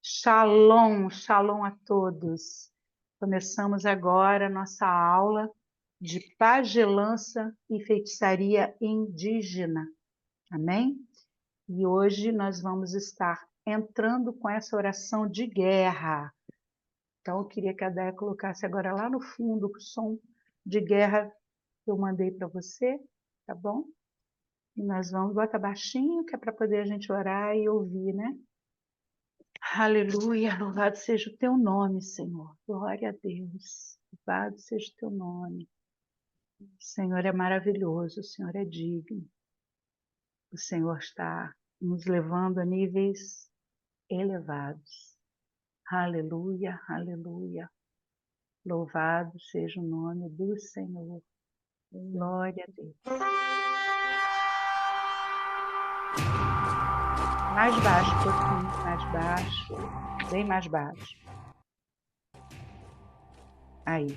Shalom, shalom a todos. Começamos agora a nossa aula de pagelança e feitiçaria indígena. Amém? E hoje nós vamos estar entrando com essa oração de guerra. Então, eu queria que a Déia colocasse agora lá no fundo o som de guerra que eu mandei para você, tá bom? E nós vamos, bota baixinho, que é para poder a gente orar e ouvir, né? Aleluia, louvado seja o teu nome, Senhor. Glória a Deus. Louvado seja o teu nome. O Senhor é maravilhoso, o Senhor é digno. O Senhor está nos levando a níveis elevados. Aleluia, aleluia. Louvado seja o nome do Senhor. Glória a Deus. Mais baixo um pouquinho, mais baixo, bem mais baixo. Aí.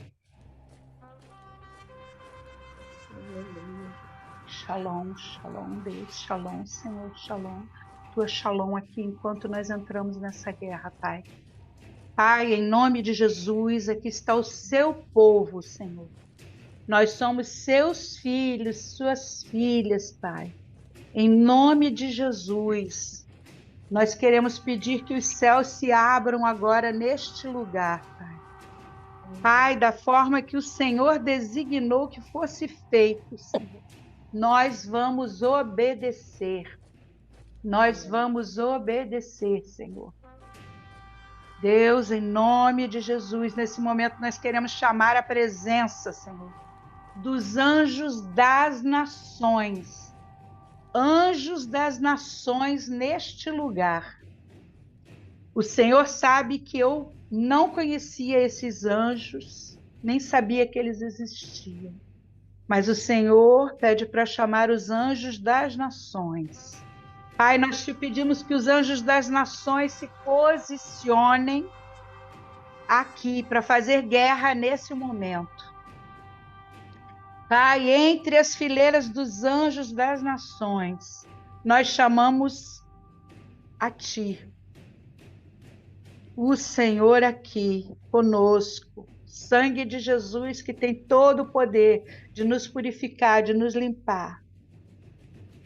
Shalom, shalom Deus, shalom Senhor, shalom. Tua shalom aqui enquanto nós entramos nessa guerra, Pai. Pai, em nome de Jesus, aqui está o seu povo, Senhor. Nós somos seus filhos, suas filhas, Pai. Em nome de Jesus, nós queremos pedir que os céus se abram agora neste lugar, Pai. Pai, da forma que o Senhor designou que fosse feito, Senhor. Nós vamos obedecer. Nós vamos obedecer, Senhor. Deus, em nome de Jesus, nesse momento nós queremos chamar a presença, Senhor, dos anjos das nações. Anjos das nações neste lugar. O Senhor sabe que eu não conhecia esses anjos, nem sabia que eles existiam. Mas o Senhor pede para chamar os anjos das nações. Pai, nós te pedimos que os anjos das nações se posicionem aqui para fazer guerra nesse momento. Pai, entre as fileiras dos anjos das nações, nós chamamos a Ti. O Senhor aqui conosco. Sangue de Jesus que tem todo o poder de nos purificar, de nos limpar.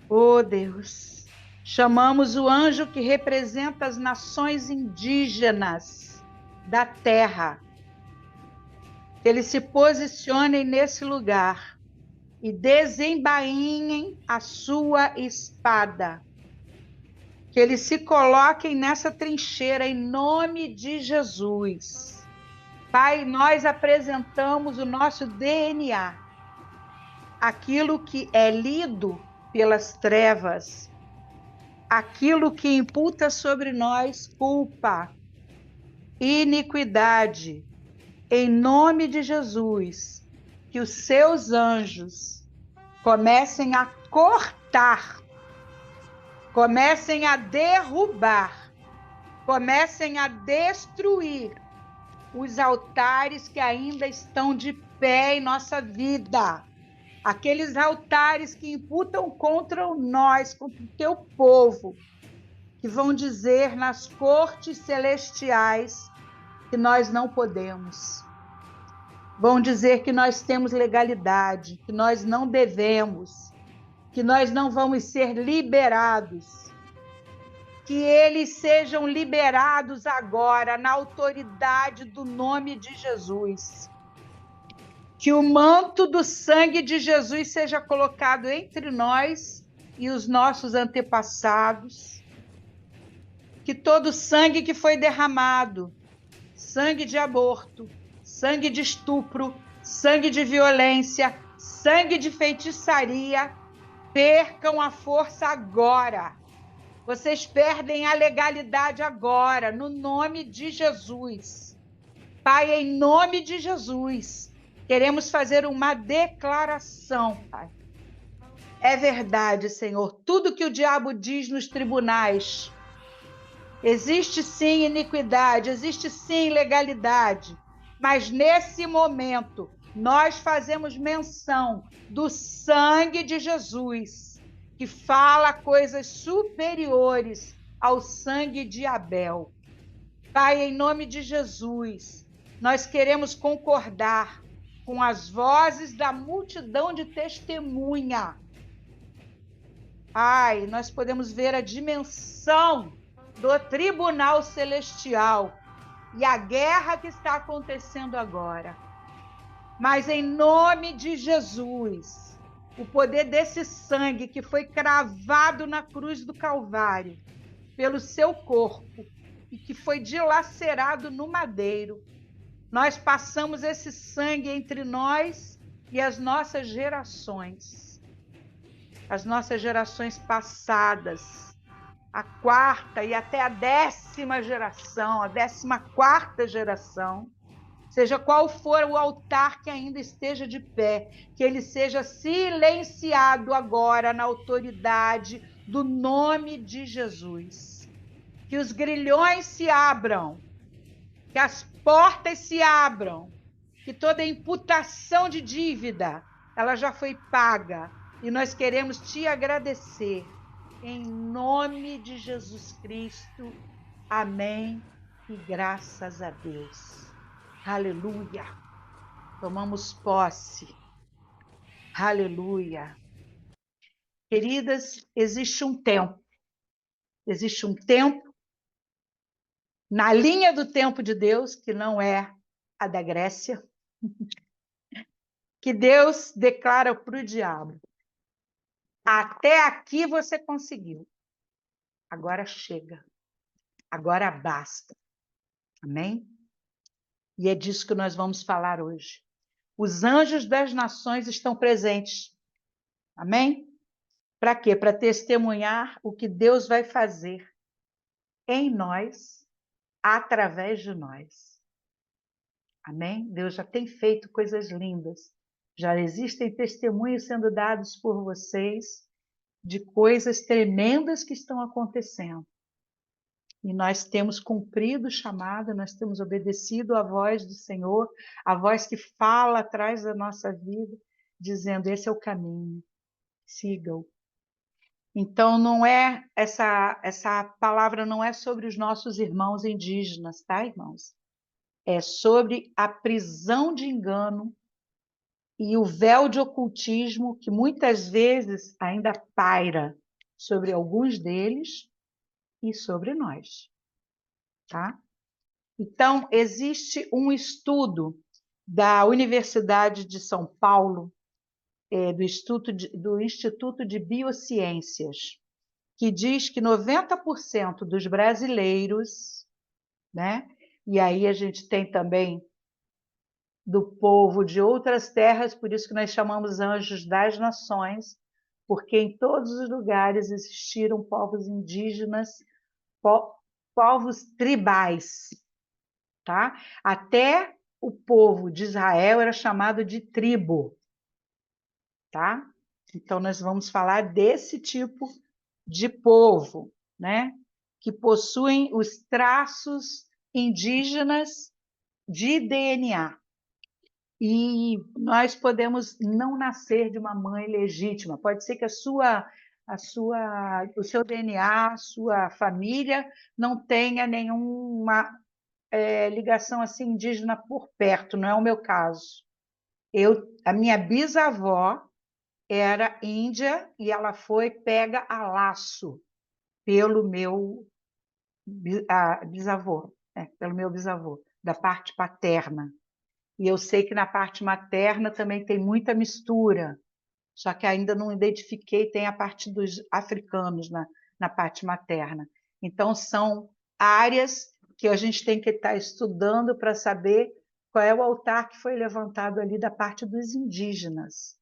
Oh Deus, chamamos o anjo que representa as nações indígenas da terra. Que eles se posicionem nesse lugar e desembainhem a sua espada. Que eles se coloquem nessa trincheira em nome de Jesus. Pai, nós apresentamos o nosso DNA, aquilo que é lido pelas trevas, aquilo que imputa sobre nós culpa, iniquidade, em nome de Jesus, que os seus anjos comecem a cortar, comecem a derrubar, comecem a destruir os altares que ainda estão de pé em nossa vida. Aqueles altares que imputam contra nós, contra o teu povo, que vão dizer nas cortes celestiais que nós não podemos. Vão dizer que nós temos legalidade, que nós não devemos, que nós não vamos ser liberados. Que eles sejam liberados agora na autoridade do nome de Jesus. Que o manto do sangue de Jesus seja colocado entre nós e os nossos antepassados. Que todo sangue que foi derramado, sangue de aborto, sangue de estupro, sangue de violência, sangue de feitiçaria, percam a força agora. Vocês perdem a legalidade agora, no nome de Jesus. Pai, em nome de Jesus, queremos fazer uma declaração, Pai. É verdade, Senhor, tudo que o diabo diz nos tribunais, existe sim iniquidade, existe sim ilegalidade, mas nesse momento nós fazemos menção do sangue de Jesus, que fala coisas superiores ao sangue de Abel. Pai, em nome de Jesus, nós queremos concordar com as vozes da multidão de testemunha. Ai, nós podemos ver a dimensão do tribunal celestial e a guerra que está acontecendo agora. Mas em nome de Jesus, o poder desse sangue que foi cravado na cruz do Calvário pelo seu corpo e que foi dilacerado no madeiro, nós passamos esse sangue entre nós e as nossas gerações passadas, a quarta e até a 10ª geração, a 14ª geração, seja qual for o altar que ainda esteja de pé, que ele seja silenciado agora na autoridade do nome de Jesus. Que os grilhões se abram, que as portas se abram, que toda imputação de dívida, ela já foi paga, e nós queremos te agradecer, em nome de Jesus Cristo. Amém e graças a Deus. Aleluia. Tomamos posse. Aleluia. Queridas, existe um tempo na linha do tempo de Deus, que não é a da Grécia, que Deus declara para o diabo: até aqui você conseguiu, agora chega, agora basta. Amém? E é disso que nós vamos falar hoje. Os anjos das nações estão presentes. Amém? Para quê? Para testemunhar o que Deus vai fazer em nós, através de nós. Amém? Deus já tem feito coisas lindas. Já existem testemunhos sendo dados por vocês de coisas tremendas que estão acontecendo. E nós temos cumprido o chamado, nós temos obedecido à voz do Senhor, a voz que fala atrás da nossa vida, dizendo: esse é o caminho, sigam. Então, não é essa palavra não é sobre os nossos irmãos indígenas, tá, irmãos? É sobre a prisão de engano e o véu de ocultismo que muitas vezes ainda paira sobre alguns deles e sobre nós, tá? Então, existe um estudo da Universidade de São Paulo, do Instituto de Biociências, que diz que 90% dos brasileiros, né? E aí a gente tem também do povo de outras terras, por isso que nós chamamos anjos das nações, porque em todos os lugares existiram povos indígenas, povos tribais, tá? Até o povo de Israel era chamado de tribo, tá? Então nós vamos falar desse tipo de povo, né? Que possuem os traços indígenas de DNA. E nós podemos não nascer de uma mãe legítima. Pode ser que o seu DNA, a sua família não tenha nenhuma ligação assim indígena por perto. Não é o meu caso. A minha bisavó era índia e ela foi pega a laço pelo meu bisavô, pelo meu bisavô, da parte paterna. E eu sei que na parte materna também tem muita mistura, só que ainda não identifiquei, tem a parte dos africanos na parte materna. Então, são áreas que a gente tem que estar estudando para saber qual é o altar que foi levantado ali da parte dos indígenas,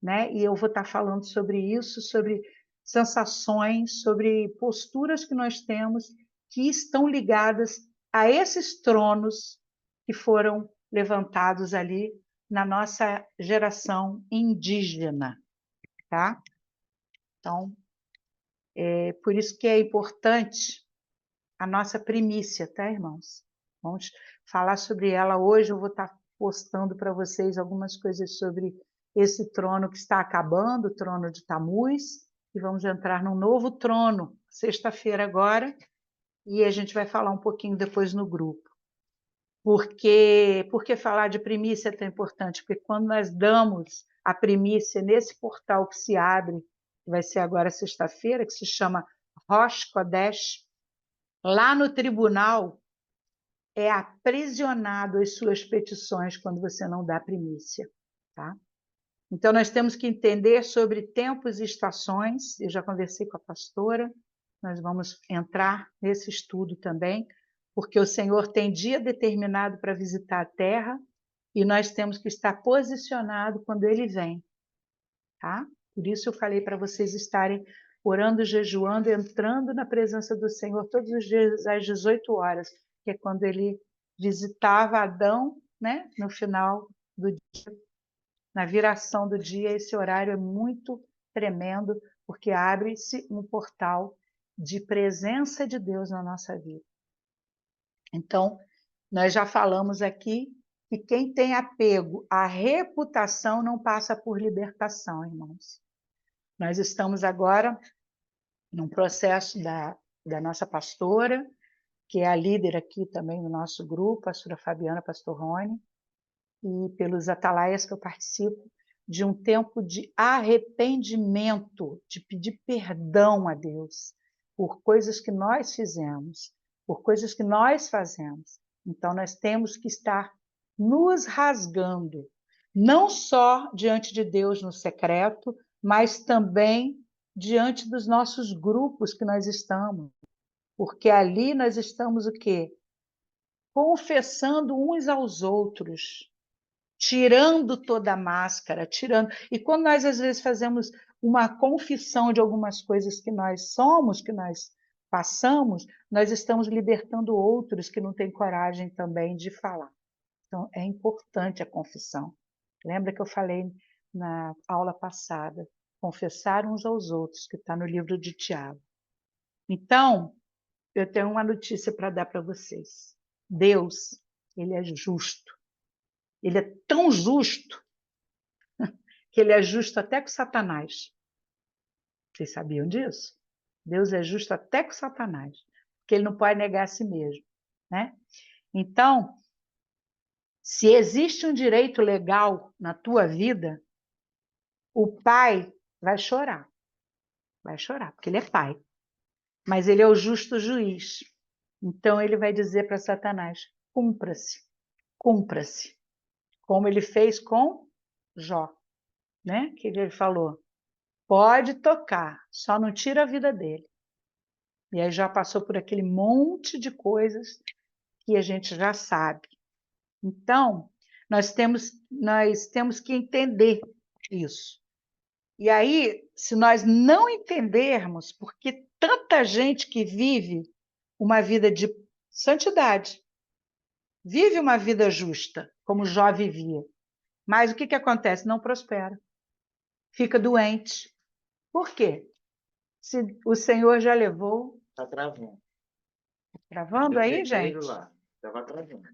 né? E eu vou estar falando sobre isso, sobre sensações, sobre posturas que nós temos que estão ligadas a esses tronos que foram levantados ali na nossa geração indígena, tá? Então, é por isso que é importante a nossa primícia, tá, irmãos? Vamos falar sobre ela hoje. Eu vou estar postando para vocês algumas coisas sobre esse trono que está acabando, o trono de Tamuz, e vamos entrar num novo trono, sexta-feira agora, e a gente vai falar um pouquinho depois no grupo. Por que falar de primícia é tão importante? Porque quando nós damos a primícia nesse portal que se abre, que vai ser agora sexta-feira, que se chama Rosh Kodesh, lá no tribunal é aprisionado as suas petições quando você não dá primícia, tá? Então, nós temos que entender sobre tempos e estações. Eu já conversei com a pastora, nós vamos entrar nesse estudo também, porque o Senhor tem dia determinado para visitar a terra e nós temos que estar posicionado quando Ele vem, tá? Por isso eu falei para vocês estarem orando, jejuando, entrando na presença do Senhor todos os dias às 18 horas, que é quando Ele visitava Adão, né? No final do dia, na viração do dia. Esse horário é muito tremendo, porque abre-se um portal de presença de Deus na nossa vida. Então, nós já falamos aqui que quem tem apego à reputação não passa por libertação, irmãos. Nós estamos agora num processo da nossa pastora, que é a líder aqui também no nosso grupo, a pastora Fabiana, pastor Rony, e pelos atalaias que eu participo, de um tempo de arrependimento, de pedir perdão a Deus por coisas que nós fizemos, por coisas que nós fazemos. Então, nós temos que estar nos rasgando, não só diante de Deus no secreto, mas também diante dos nossos grupos que nós estamos, porque ali nós estamos o quê? Confessando uns aos outros, tirando toda a máscara, tirando. E quando nós às vezes fazemos uma confissão de algumas coisas que nós somos, que nós passamos, nós estamos libertando outros que não têm coragem também de falar. Então é importante a confissão. Lembra que eu falei na aula passada, confessar uns aos outros, que está no livro de Tiago. Então, eu tenho uma notícia para dar para vocês. Deus, ele é justo. Ele é tão justo que ele é justo até com Satanás. Vocês sabiam disso? Deus é justo até com Satanás, porque ele não pode negar a si mesmo, né? Então, se existe um direito legal na tua vida, o pai vai chorar, porque ele é pai, mas ele é o justo juiz. Então ele vai dizer para Satanás: cumpra-se, cumpra-se, como ele fez com Jó, né? Que ele falou: pode tocar, só não tira a vida dele. E aí já passou por aquele monte de coisas que a gente já sabe. Então, nós temos que entender isso. E aí, se nós não entendermos, porque tanta gente que vive uma vida de santidade, vive uma vida justa, como Jó vivia, mas o que acontece? Não prospera, fica doente. Por quê? Se o Senhor já levou. Está travando. Travando aí, gente? Estava travando.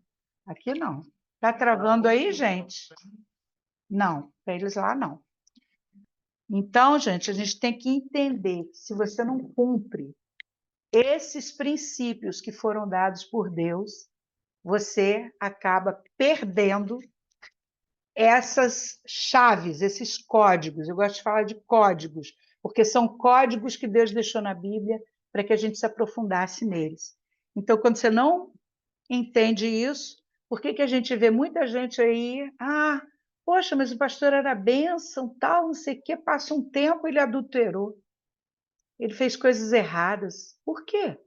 Aqui não. Está travando aí, gente? Não, para eles lá não. Então, gente, a gente tem que entender que se você não cumpre esses princípios que foram dados por Deus, você acaba perdendo essas chaves, esses códigos. Eu gosto de falar de códigos, porque são códigos que Deus deixou na Bíblia para que a gente se aprofundasse neles. Então, quando você não entende isso, por que a gente vê muita gente aí, poxa, mas o pastor era bênção, tal, não sei o quê, passa um tempo, ele adulterou, ele fez coisas erradas. Por quê?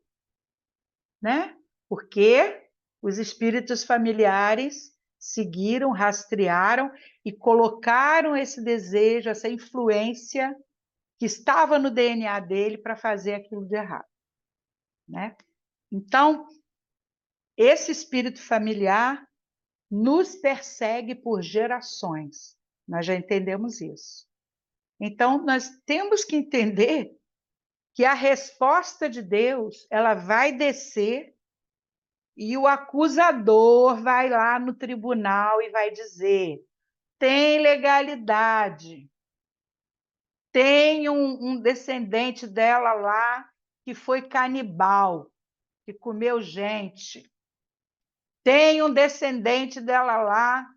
Né? Porque os espíritos familiares seguiram, rastrearam e colocaram esse desejo, essa influência que estava no DNA dele para fazer aquilo de errado, né? Então, esse espírito familiar nos persegue por gerações. Nós já entendemos isso. Então, nós temos que entender que a resposta de Deus, ela vai descer e o acusador vai lá no tribunal e vai dizer: tem legalidade, tem um descendente dela lá que foi canibal, que comeu gente. Tem um descendente dela lá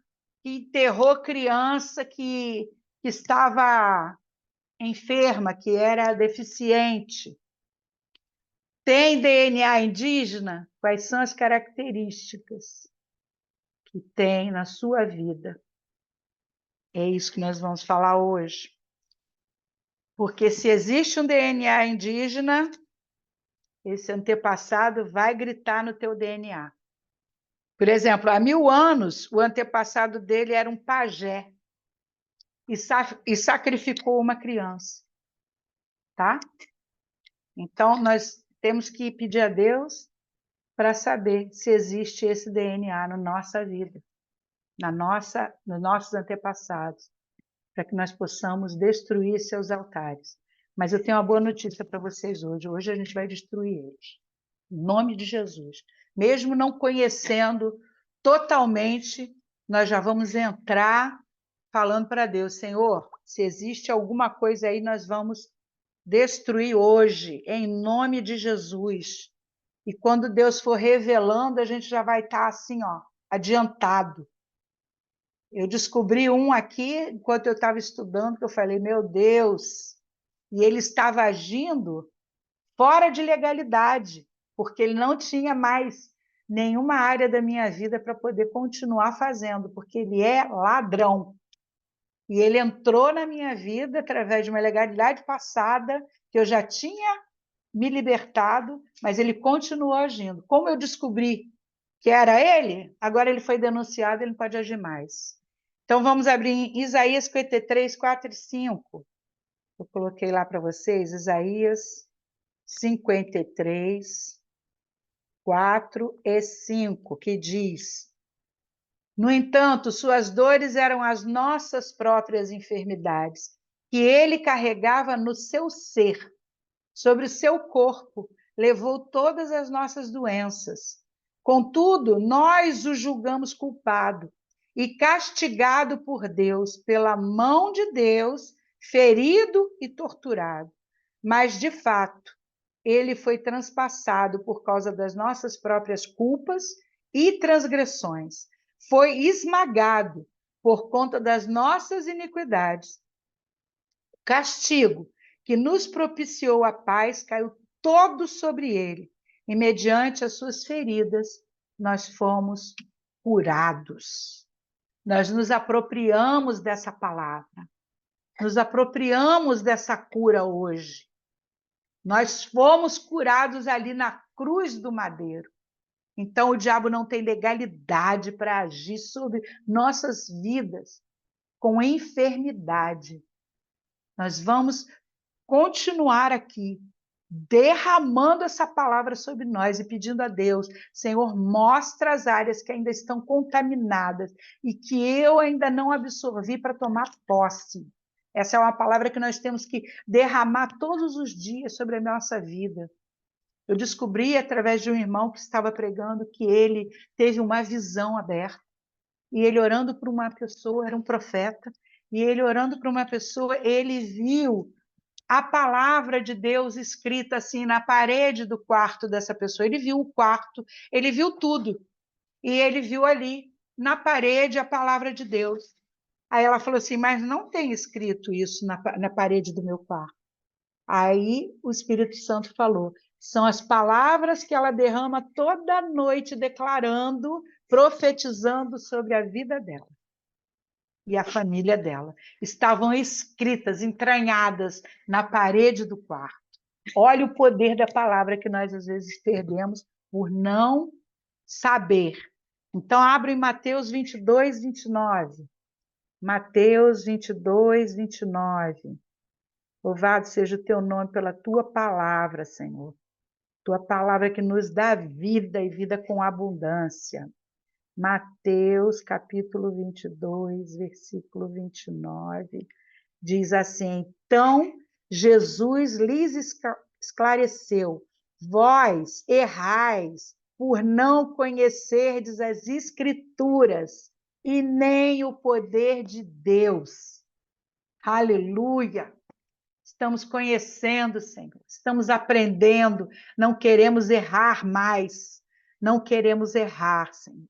que enterrou criança que estava enferma, que era deficiente. Tem DNA indígena? Quais são as características que tem na sua vida? É isso que nós vamos falar hoje. Porque se existe um DNA indígena, esse antepassado vai gritar no teu DNA. Por exemplo, há 1000 anos, o antepassado dele era um pajé e sacrificou uma criança. Tá? Então, nós temos que pedir a Deus para saber se existe esse DNA na nossa vida, nos nossos antepassados, para que nós possamos destruir seus altares. Mas eu tenho uma boa notícia para vocês hoje. Hoje a gente vai destruir eles. Em nome de Jesus. Mesmo não conhecendo totalmente, nós já vamos entrar falando para Deus, Senhor, se existe alguma coisa aí, nós vamos destruir hoje, em nome de Jesus. E quando Deus for revelando, a gente já vai estar assim, ó, adiantado. Eu descobri um aqui, enquanto eu estava estudando, que eu falei, meu Deus, e ele estava agindo fora de legalidade, porque ele não tinha mais nenhuma área da minha vida para poder continuar fazendo, porque ele é ladrão. E ele entrou na minha vida através de uma legalidade passada, que eu já tinha me libertado, mas ele continuou agindo. Como eu descobri que era ele, agora ele foi denunciado, ele não pode agir mais. Então, vamos abrir em Isaías 53, 4 e 5. Eu coloquei lá para vocês, Isaías 53, 4 e 5, que diz: No entanto, suas dores eram as nossas próprias enfermidades, que ele carregava no seu ser. Sobre o seu corpo, levou todas as nossas doenças. Contudo, nós o julgamos culpado e castigado por Deus, pela mão de Deus, ferido e torturado. Mas, de fato, ele foi transpassado por causa das nossas próprias culpas e transgressões. Foi esmagado por conta das nossas iniquidades. O castigo que nos propiciou a paz caiu todo sobre ele, e mediante as suas feridas nós fomos curados. Nós nos apropriamos dessa palavra, nos apropriamos dessa cura hoje. Nós fomos curados ali na cruz do madeiro. Então, o diabo não tem legalidade para agir sobre nossas vidas com enfermidade. Nós vamos continuar aqui, derramando essa palavra sobre nós e pedindo a Deus, Senhor, mostra as áreas que ainda estão contaminadas e que eu ainda não absorvi para tomar posse. Essa é uma palavra que nós temos que derramar todos os dias sobre a nossa vida. Eu descobri, através de um irmão que estava pregando, que ele teve uma visão aberta, e ele orando por uma pessoa, era um profeta, e ele orando por uma pessoa, ele viu a palavra de Deus escrita assim na parede do quarto dessa pessoa. Ele viu o quarto, ele viu tudo. E ele viu ali, na parede, a palavra de Deus. Aí ela falou assim, mas não tem escrito isso na parede do meu quarto. Aí o Espírito Santo falou, são as palavras que ela derrama toda noite, declarando, profetizando sobre a vida dela e a família dela. Estavam escritas, entranhadas na parede do quarto. Olha o poder da palavra que nós às vezes perdemos por não saber. Então, abre em Mateus 22, 29. Mateus 22, 29. Louvado seja o teu nome pela tua palavra, Senhor. Tua palavra que nos dá vida e vida com abundância. Mateus, capítulo 22, versículo 29, diz assim, então Jesus lhes esclareceu, vós errais por não conhecerdes as Escrituras e nem o poder de Deus. Aleluia! estamos conhecendo, Senhor, estamos aprendendo, não queremos errar mais, não queremos errar, Senhor.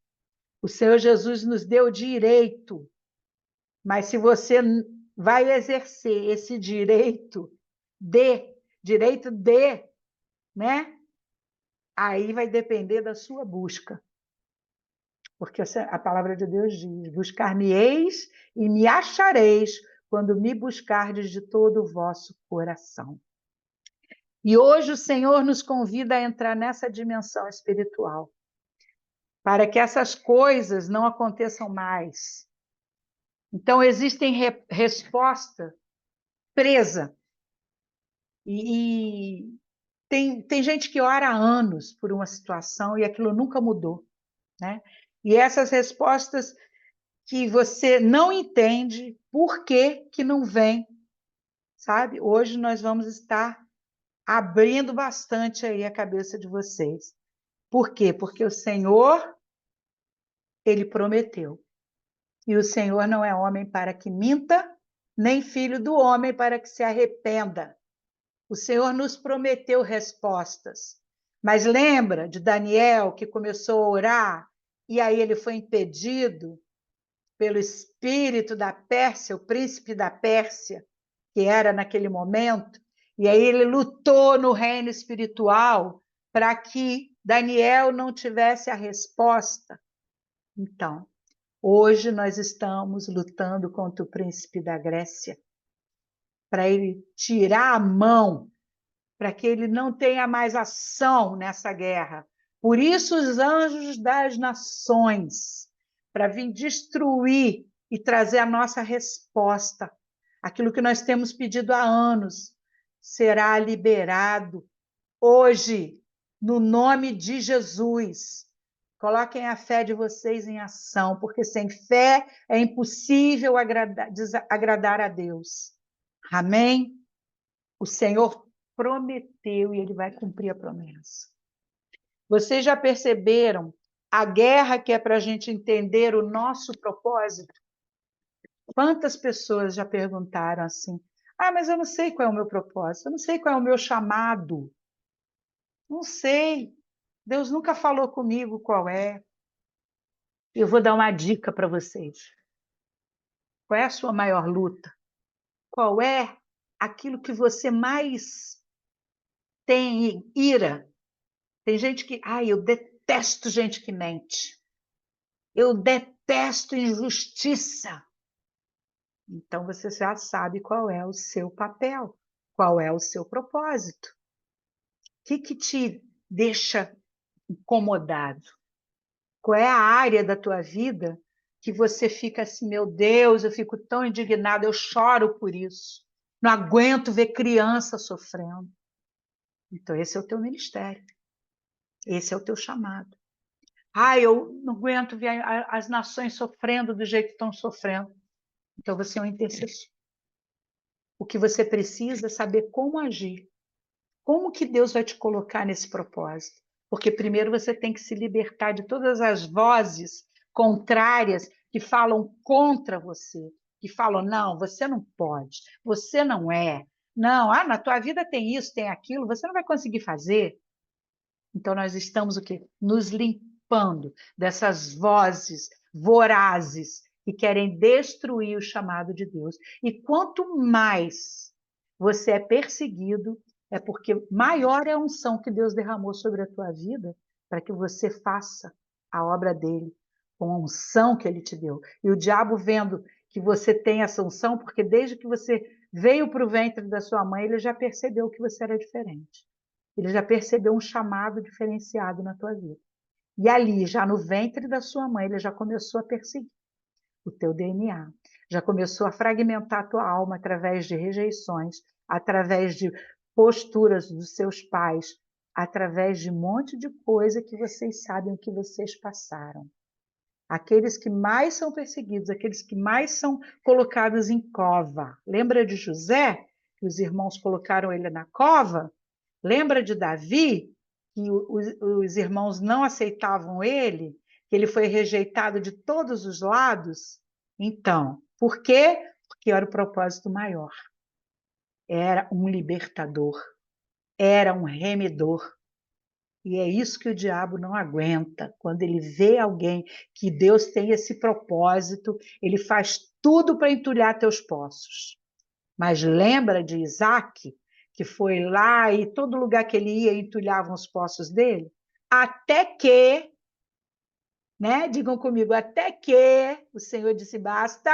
O Senhor Jesus nos deu direito, mas se você vai exercer esse direito de, né? Aí vai depender da sua busca. Porque a palavra de Deus diz: buscar-me-eis e me achareis quando me buscardes de todo o vosso coração. E hoje o Senhor nos convida a entrar nessa dimensão espiritual, para que essas coisas não aconteçam mais. Então, existem resposta presa. E tem gente que ora há anos por uma situação e aquilo nunca mudou, né? E essas respostas que você não entende por que não vem, sabe? Hoje nós vamos estar abrindo bastante aí a cabeça de vocês. Por quê? Porque o Senhor, ele prometeu. E o Senhor não é homem para que minta, nem filho do homem para que se arrependa. O Senhor nos prometeu respostas. Mas lembra de Daniel, que começou a orar, e aí ele foi impedido pelo espírito da Pérsia, o príncipe da Pérsia, que era naquele momento, e aí ele lutou no reino espiritual para que Daniel não tivesse a resposta. Então, hoje nós estamos lutando contra o príncipe da Grécia, para ele tirar a mão, para que ele não tenha mais ação nessa guerra. Por isso os anjos das nações, para vir destruir e trazer a nossa resposta. Aquilo que nós temos pedido há anos será liberado hoje, no nome de Jesus. Coloquem a fé de vocês em ação, porque sem fé é impossível agradar a Deus. Amém? O Senhor prometeu e ele vai cumprir a promessa. Vocês já perceberam a guerra que é para a gente entender o nosso propósito? Quantas pessoas já perguntaram assim: ah, mas eu não sei qual é o meu propósito, eu não sei qual é o meu chamado. Não sei. Deus nunca falou comigo qual é. Eu vou dar uma dica para vocês. Qual é a sua maior luta? Qual é aquilo que você mais tem ira? Tem gente que, eu detesto gente que mente. Eu detesto injustiça. Então você já sabe qual é o seu papel, qual é o seu propósito. O que te deixa incomodado? Qual é a área da tua vida que você fica assim, meu Deus, eu fico tão indignado, eu choro por isso. Não aguento ver criança sofrendo. Então esse é o teu ministério. Esse é o teu chamado. Eu não aguento ver as nações sofrendo do jeito que estão sofrendo. Então você é um intercessor. O que você precisa é saber como agir. Como que Deus vai te colocar nesse propósito? Porque primeiro você tem que se libertar de todas as vozes contrárias que falam contra você, que falam, não, você não pode, você não é. Não, na tua vida tem isso, tem aquilo, você não vai conseguir fazer. Então nós estamos o quê? Nos limpando dessas vozes vorazes que querem destruir o chamado de Deus. E quanto mais você é perseguido, é porque maior é a unção que Deus derramou sobre a tua vida para que você faça a obra dele com a unção que ele te deu. E o diabo vendo que você tem essa unção, porque desde que você veio para o ventre da sua mãe, ele já percebeu que você era diferente. Ele já percebeu um chamado diferenciado na tua vida. E ali, já no ventre da sua mãe, ele já começou a perseguir o teu DNA. Já começou a fragmentar a tua alma através de rejeições, através de posturas dos seus pais, através de um monte de coisa que vocês sabem o que vocês passaram. Aqueles que mais são perseguidos, aqueles que mais são colocados em cova. Lembra de José, que os irmãos colocaram ele na cova? Lembra de Davi, que os irmãos não aceitavam ele, que ele foi rejeitado de todos os lados? Então, por quê? Porque era o propósito maior. era um libertador, era um remidor. E é isso que o diabo não aguenta. Quando ele vê alguém que Deus tem esse propósito, ele faz tudo para entulhar teus poços. Mas lembra de Isaac, que foi lá e todo lugar que ele ia entulhavam os poços dele? Até que, né? Digam comigo, até que o Senhor disse: basta,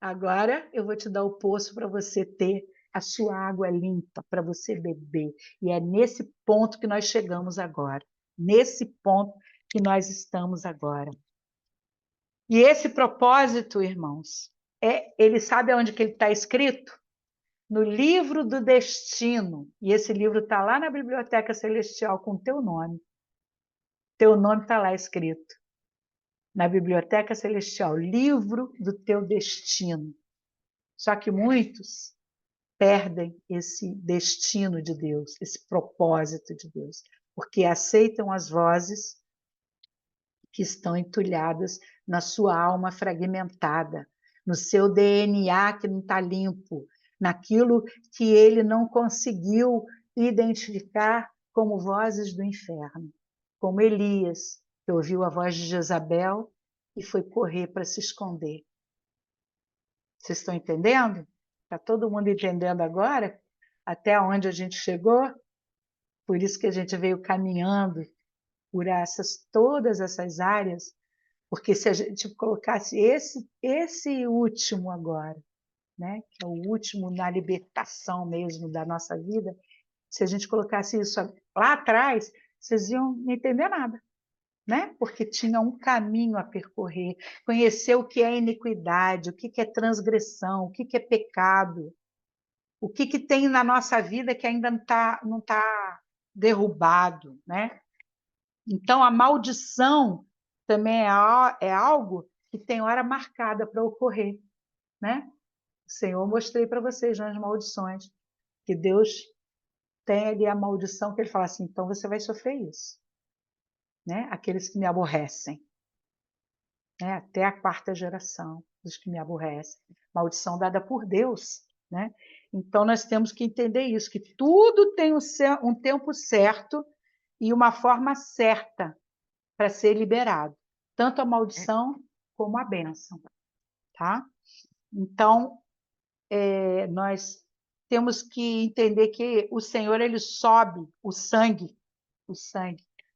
agora eu vou te dar o poço para você ter a sua água limpa, para você beber. E é nesse ponto que nós chegamos agora. Nesse ponto que nós estamos agora. E esse propósito, irmãos, ele sabe onde que ele está escrito? No livro do destino. E esse livro está lá na Biblioteca Celestial com teu nome. Teu nome está lá escrito. Na Biblioteca Celestial, livro do teu destino. Só que muitos perdem esse destino de Deus, esse propósito de Deus, porque aceitam as vozes que estão entulhadas na sua alma fragmentada, no seu DNA que não está limpo, naquilo que ele não conseguiu identificar como vozes do inferno, como Elias, que ouviu a voz de Jezabel e foi correr para se esconder. Vocês estão entendendo? Está todo mundo entendendo agora até onde a gente chegou? Por isso que a gente veio caminhando por todas essas áreas, porque se a gente colocasse esse último agora, né, que é o último na libertação mesmo da nossa vida, se a gente colocasse isso lá atrás, vocês iam não entender nada, né? Porque tinha um caminho a percorrer, conhecer o que é iniquidade, o que é transgressão, o que é pecado, o que tem na nossa vida que ainda não tá derrubado, né? Então, a maldição também é algo que tem hora marcada para ocorrer, né? O Senhor, mostrei para vocês nas maldições, que Deus tem ali a maldição que ele fala assim, então você vai sofrer isso, né? Aqueles que me aborrecem, né? Até a quarta geração dos que me aborrecem. Maldição dada por Deus, né? Então, nós temos que entender isso, que tudo tem um tempo certo e uma forma certa para ser liberado, tanto a maldição como a bênção, tá? Então, nós temos que entender que o Senhor, ele sobe, o sangue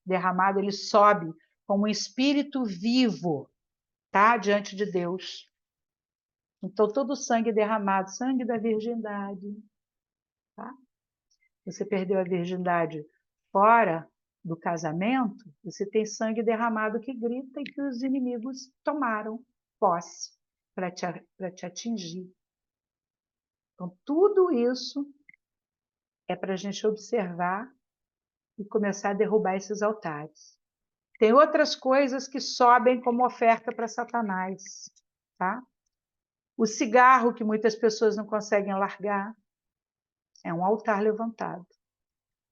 derramado, ele sobe como um espírito vivo, tá? Diante de Deus. Então, todo o sangue derramado, sangue da virgindade, tá? Você perdeu a virgindade fora do casamento, você tem sangue derramado que grita e que os inimigos tomaram posse para te atingir. Então, tudo isso é para a gente observar e começar a derrubar esses altares. Tem outras coisas que sobem como oferta para Satanás, tá? O cigarro, que muitas pessoas não conseguem largar, é um altar levantado.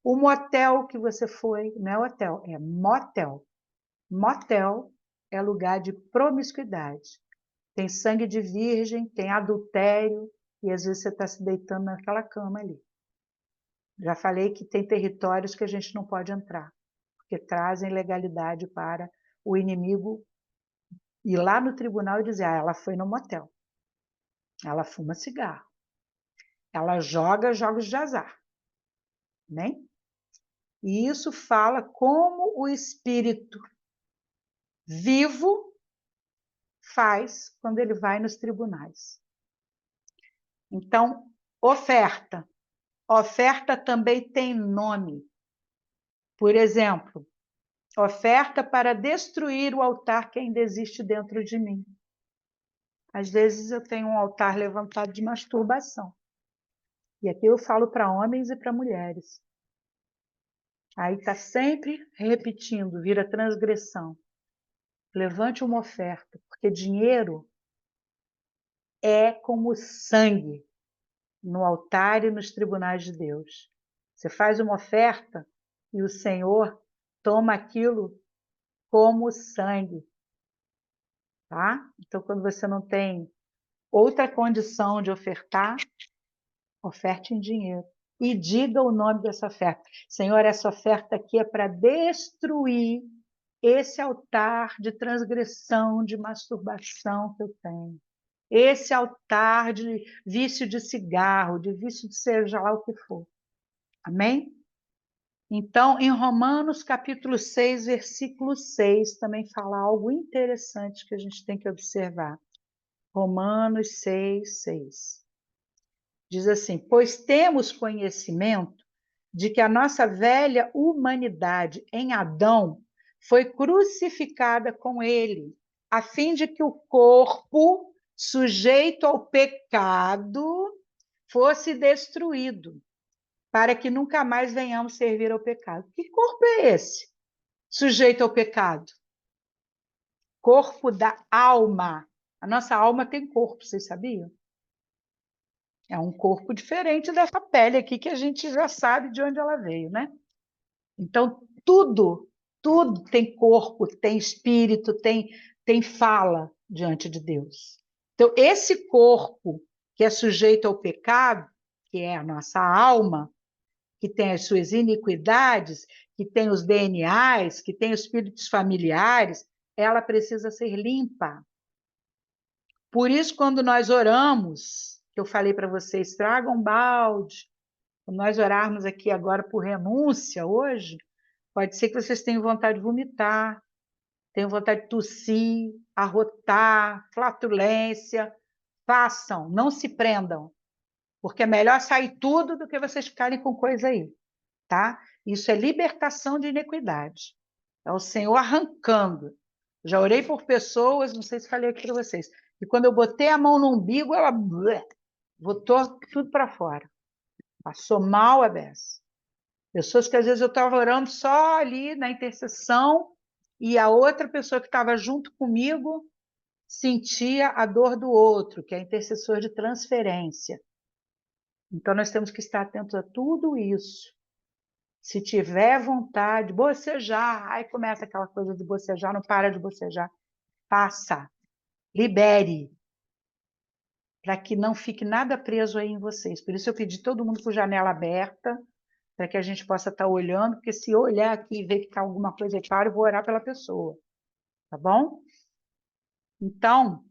O motel que você foi, não é hotel, é motel. Motel é lugar de promiscuidade. Tem sangue de virgem, tem adultério, e às vezes você está se deitando naquela cama ali. Já falei que tem territórios que a gente não pode entrar, porque trazem legalidade para o inimigo ir lá no tribunal e dizer: ela foi no motel, ela fuma cigarro, ela joga jogos de azar. Né? E isso fala como o espírito vivo faz quando ele vai nos tribunais. Então, oferta. Oferta também tem nome. Por exemplo, oferta para destruir o altar que ainda existe dentro de mim. Às vezes eu tenho um altar levantado de masturbação. E aqui eu falo para homens e para mulheres. Aí está sempre repetindo, vira transgressão. Levante uma oferta, porque dinheiro é como sangue no altar e nos tribunais de Deus. Você faz uma oferta e o Senhor toma aquilo como sangue, tá? Então, quando você não tem outra condição de ofertar, Oferte em dinheiro. E diga o nome dessa oferta. Senhor, essa oferta aqui é para destruir esse altar de transgressão, de masturbação que eu tenho. Esse altar de vício de cigarro, de vício de seja lá o que for. Amém? Então, em Romanos capítulo 6, versículo 6, também fala algo interessante que a gente tem que observar. Romanos 6, 6. Diz assim: pois temos conhecimento de que a nossa velha humanidade em Adão foi crucificada com ele, a fim de que o corpo sujeito ao pecado fosse destruído, para que nunca mais venhamos servir ao pecado. Que corpo é esse? Sujeito ao pecado. Corpo da alma. A nossa alma tem corpo, vocês sabiam? É um corpo diferente dessa pele aqui que a gente já sabe de onde ela veio, né? Então, tudo tem corpo, tem espírito, tem fala diante de Deus. Então, esse corpo que é sujeito ao pecado, que é a nossa alma, que tem as suas iniquidades, que tem os DNAs, que tem os espíritos familiares, ela precisa ser limpa. Por isso, quando nós oramos, que eu falei para vocês, tragam um balde, quando nós orarmos aqui agora por renúncia hoje, pode ser que vocês tenham vontade de vomitar, tenham vontade de tossir, arrotar, flatulência. Façam, não se prendam, porque é melhor sair tudo do que vocês ficarem com coisa aí, tá? Isso é libertação de iniquidade. É o Senhor arrancando. Já orei por pessoas, não sei se falei aqui para vocês, e quando eu botei a mão no umbigo, ela botou tudo para fora. Passou mal a beça. Pessoas que às vezes eu estava orando só ali na intercessão e a outra pessoa que estava junto comigo sentia a dor do outro, que é intercessor de transferência. Então nós temos que estar atentos a tudo isso. Se tiver vontade, bocejar, aí começa aquela coisa de bocejar, não para de bocejar. Faça, libere, para que não fique nada preso aí em vocês. Por isso eu pedi todo mundo com janela aberta, para que a gente possa estar olhando, porque se eu olhar aqui e ver que está alguma coisa errada, eu vou orar pela pessoa, tá bom? Então,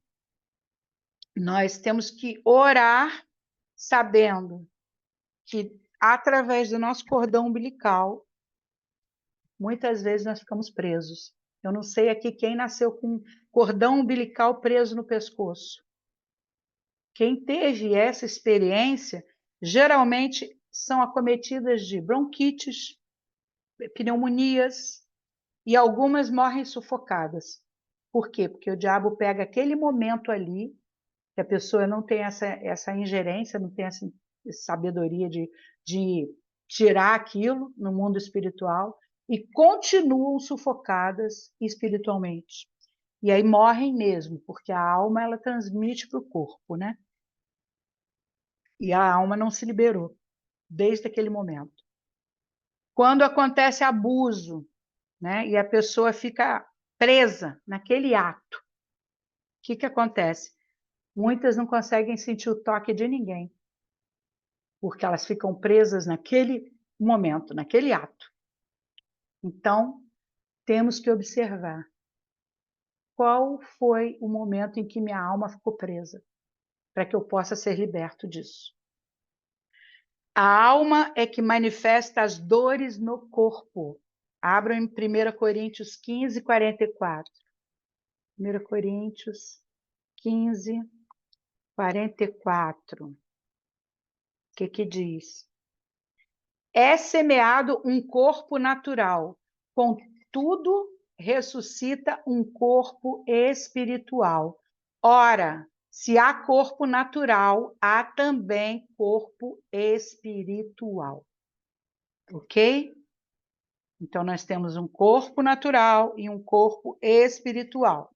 nós temos que orar sabendo que, através do nosso cordão umbilical, muitas vezes nós ficamos presos. Eu não sei aqui quem nasceu com cordão umbilical preso no pescoço. Quem teve essa experiência, geralmente são acometidas de bronquites, pneumonias, e algumas morrem sufocadas. Por quê? Porque o diabo pega aquele momento ali, que a pessoa não tem essa ingerência, não tem essa sabedoria de tirar aquilo no mundo espiritual, e continuam sufocadas espiritualmente. E aí morrem mesmo, porque a alma ela transmite para o corpo, né? E a alma não se liberou desde aquele momento. Quando acontece abuso, né, e a pessoa fica presa naquele ato, o que acontece? Muitas não conseguem sentir o toque de ninguém, porque elas ficam presas naquele momento, naquele ato. Então, temos que observar qual foi o momento em que minha alma ficou presa, para que eu possa ser liberto disso. A alma é que manifesta as dores no corpo. Abram em 1 Coríntios 15, 44. 1 Coríntios 15, 44. O que diz? É semeado um corpo natural, contudo ressuscita um corpo espiritual. Ora, se há corpo natural, há também corpo espiritual. Ok? Então, nós temos um corpo natural e um corpo espiritual.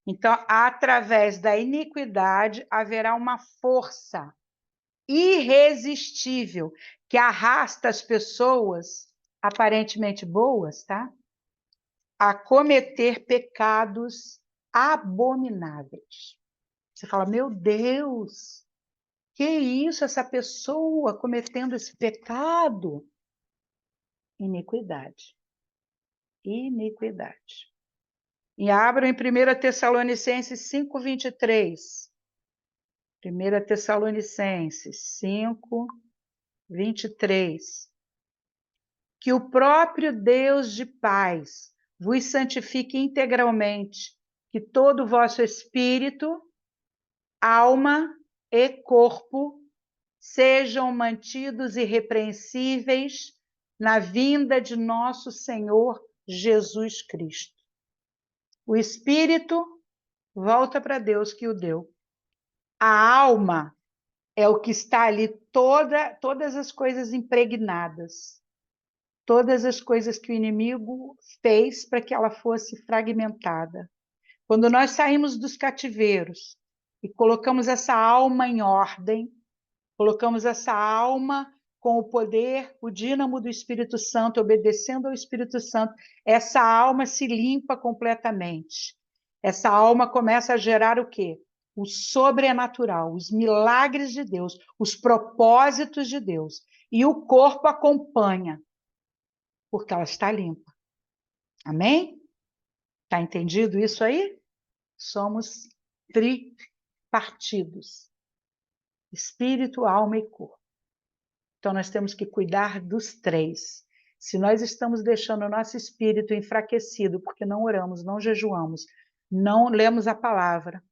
Então, através da iniquidade, haverá uma força irresistível que arrasta as pessoas, aparentemente boas, tá? A cometer pecados abomináveis. Você fala, meu Deus, Que isso, essa pessoa cometendo esse pecado? Iniquidade. Iniquidade. E abram em 1 Tessalonicenses 5:23. 1 Tessalonicenses 5:23. Que o próprio Deus de paz vos santifique integralmente, que todo o vosso espírito, alma e corpo sejam mantidos irrepreensíveis na vinda de nosso Senhor Jesus Cristo. O espírito volta para Deus que o deu. A alma é o que está ali, todas as coisas impregnadas, todas as coisas que o inimigo fez para que ela fosse fragmentada. Quando nós saímos dos cativeiros e colocamos essa alma em ordem, colocamos essa alma com o poder, o dínamo do Espírito Santo, obedecendo ao Espírito Santo, essa alma se limpa completamente. Essa alma começa a gerar o quê? O sobrenatural, os milagres de Deus, os propósitos de Deus. E o corpo acompanha, porque ela está limpa. Amém? Está entendido isso aí? Somos tripartidos: espírito, alma e corpo. Então, nós temos que cuidar dos três. Se nós estamos deixando o nosso espírito enfraquecido, porque não oramos, não jejuamos, não lemos a palavra,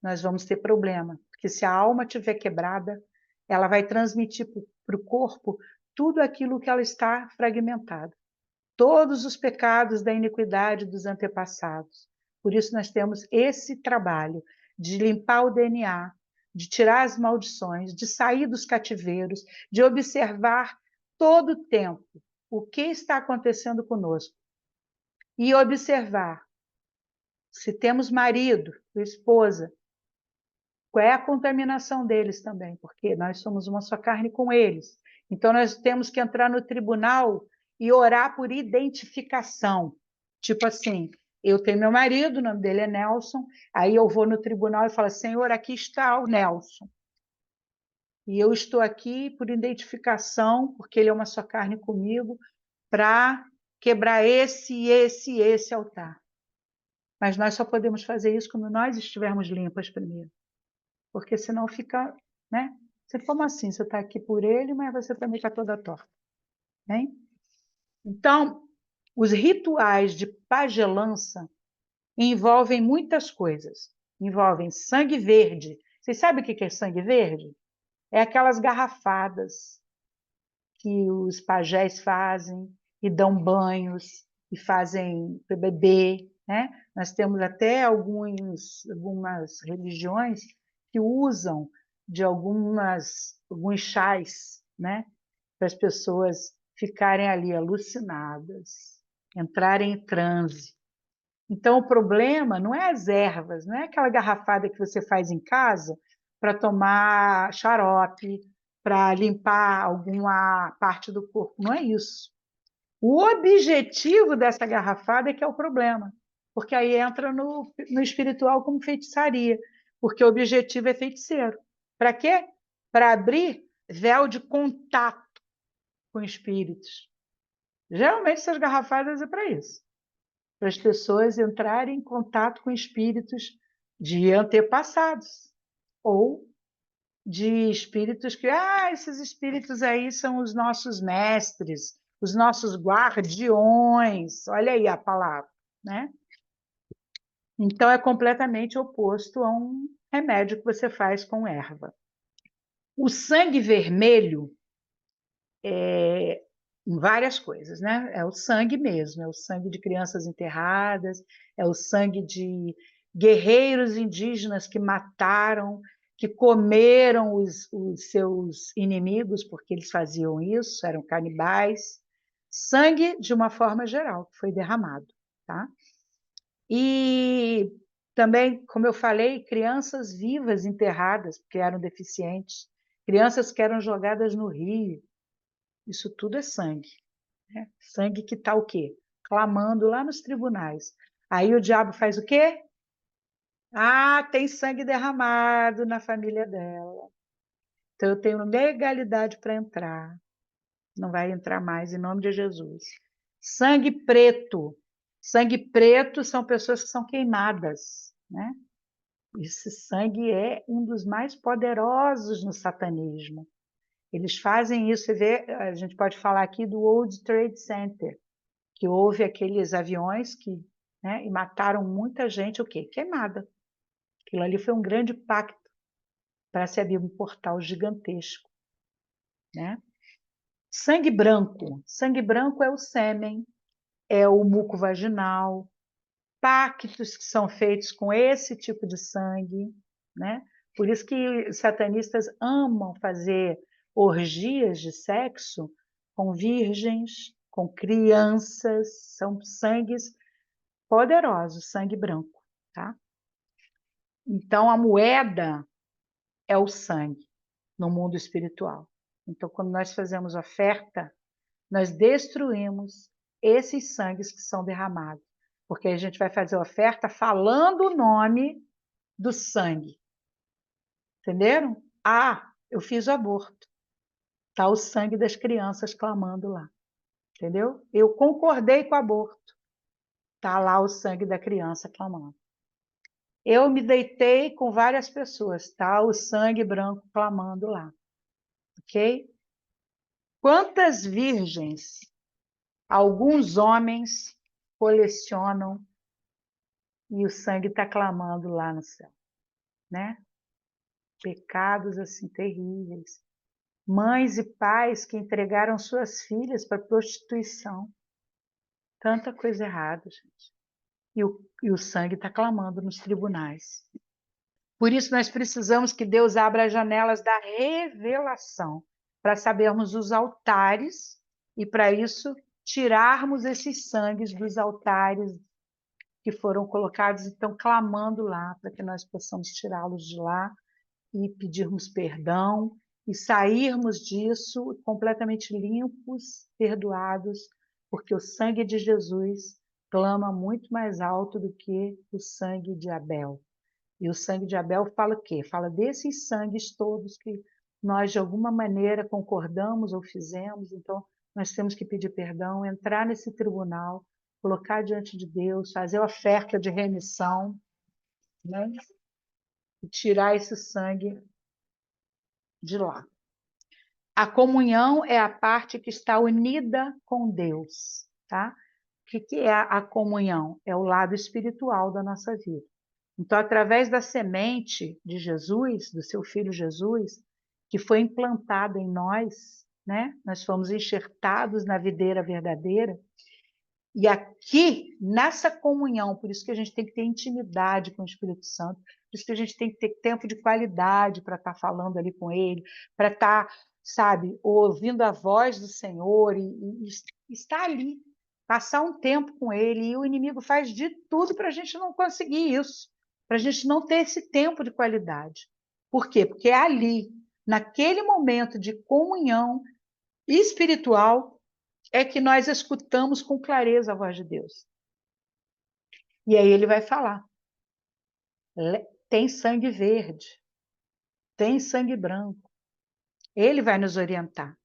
nós vamos ter problema. Porque se a alma estiver quebrada, ela vai transmitir para o corpo tudo aquilo que ela está fragmentada. Todos os pecados da iniquidade dos antepassados. Por isso nós temos esse trabalho de limpar o DNA, de tirar as maldições, de sair dos cativeiros, de observar todo o tempo o que está acontecendo conosco e observar se temos marido, esposa, qual é a contaminação deles também, porque nós somos uma só carne com eles. Então nós temos que entrar no tribunal e orar por identificação. Tipo assim, eu tenho meu marido, o nome dele é Nelson, aí eu vou no tribunal e falo: Senhor, aqui está o Nelson. E eu estou aqui por identificação, porque ele é uma só carne comigo, para quebrar esse altar. Mas nós só podemos fazer isso quando nós estivermos limpas primeiro. Porque senão fica, né? Você como assim? Você está aqui por ele, mas você também está toda torta. Hein? Então, os rituais de pagelança envolvem muitas coisas. Envolvem sangue verde. Vocês sabem o que é sangue verde? É aquelas garrafadas que os pajés fazem e dão banhos e fazem para beber, né? Nós temos até algumas religiões que usam de alguns chás, né? Para as pessoas ficarem ali alucinadas, entrarem em transe. Então, o problema não é as ervas, não é aquela garrafada que você faz em casa para tomar xarope, para limpar alguma parte do corpo. Não é isso. O objetivo dessa garrafada é que é o problema, porque aí entra no espiritual como feitiçaria, porque o objetivo é feiticeiro. Para quê? Para abrir véu de contato com espíritos. Geralmente essas garrafadas é para isso, para as pessoas entrarem em contato com espíritos de antepassados ou de espíritos que, esses espíritos aí são os nossos mestres, os nossos guardiões. Olha aí a palavra, né? Então é completamente oposto a um remédio que você faz com erva. O sangue vermelho é várias coisas, né? É o sangue mesmo, é o sangue de crianças enterradas, é o sangue de guerreiros indígenas que mataram, que comeram os seus inimigos, porque eles faziam isso, eram canibais. Sangue de uma forma geral, que foi derramado, tá? E também, como eu falei, crianças vivas enterradas, porque eram deficientes, crianças que eram jogadas no rio, isso tudo é sangue. Né? Sangue que está o quê? Clamando lá nos tribunais. Aí o diabo faz o quê? Tem sangue derramado na família dela. Então, eu tenho legalidade para entrar. Não vai entrar mais, em nome de Jesus. Sangue preto. Sangue preto são pessoas que são queimadas, né? Esse sangue é um dos mais poderosos no satanismo. Eles fazem isso, você vê, a gente pode falar aqui do World Trade Center, que houve aqueles aviões que, né, e mataram muita gente, o quê? Queimada. Aquilo ali foi um grande pacto para se abrir um portal gigantesco, né? Sangue branco. Sangue branco é o sêmen, é o muco vaginal, pactos que são feitos com esse tipo de sangue, né? Por isso que satanistas amam fazer orgias de sexo com virgens, com crianças, são sangues poderosos, sangue branco, tá? Então a moeda é o sangue no mundo espiritual. Então quando nós fazemos oferta, nós destruímos esses sangues que são derramados, porque a gente vai fazer oferta falando o nome do sangue. Entenderam? Ah, eu fiz o aborto. Está o sangue das crianças clamando lá. Entendeu? Eu concordei com o aborto. Está lá o sangue da criança clamando. Eu me deitei com várias pessoas. Está o sangue branco clamando lá. Ok? Quantas virgens alguns homens colecionam e o sangue está clamando lá no céu, né? Pecados assim terríveis. Mães e pais que entregaram suas filhas para prostituição. Tanta coisa errada, gente. E o sangue está clamando nos tribunais. Por isso nós precisamos que Deus abra as janelas da revelação para sabermos os altares e para isso tirarmos esses sangues dos altares que foram colocados e estão clamando lá, para que nós possamos tirá-los de lá e pedirmos perdão e sairmos disso completamente limpos, perdoados, porque o sangue de Jesus clama muito mais alto do que o sangue de Abel. E o sangue de Abel fala o quê? Fala desses sangues todos que nós, de alguma maneira, concordamos ou fizemos, então nós temos que pedir perdão, entrar nesse tribunal, colocar diante de Deus, fazer oferta de remissão, né? E tirar esse sangue de lá. A comunhão é a parte que está unida com Deus, tá? O que é a comunhão? É o lado espiritual da nossa vida. Então, através da semente de Jesus, do seu filho Jesus, que foi implantada em nós, né? Nós fomos enxertados na videira verdadeira. E aqui, nessa comunhão, por isso que a gente tem que ter intimidade com o Espírito Santo, por isso que a gente tem que ter tempo de qualidade para estar falando ali com ele, para estar, sabe, ouvindo a voz do Senhor e estar ali, passar um tempo com ele. E o inimigo faz de tudo para a gente não conseguir isso, para a gente não ter esse tempo de qualidade. Por quê? Porque é ali, naquele momento de comunhão espiritual, é que nós escutamos com clareza a voz de Deus. E aí ele vai falar: tem sangue verde, tem sangue branco. Ele vai nos orientar.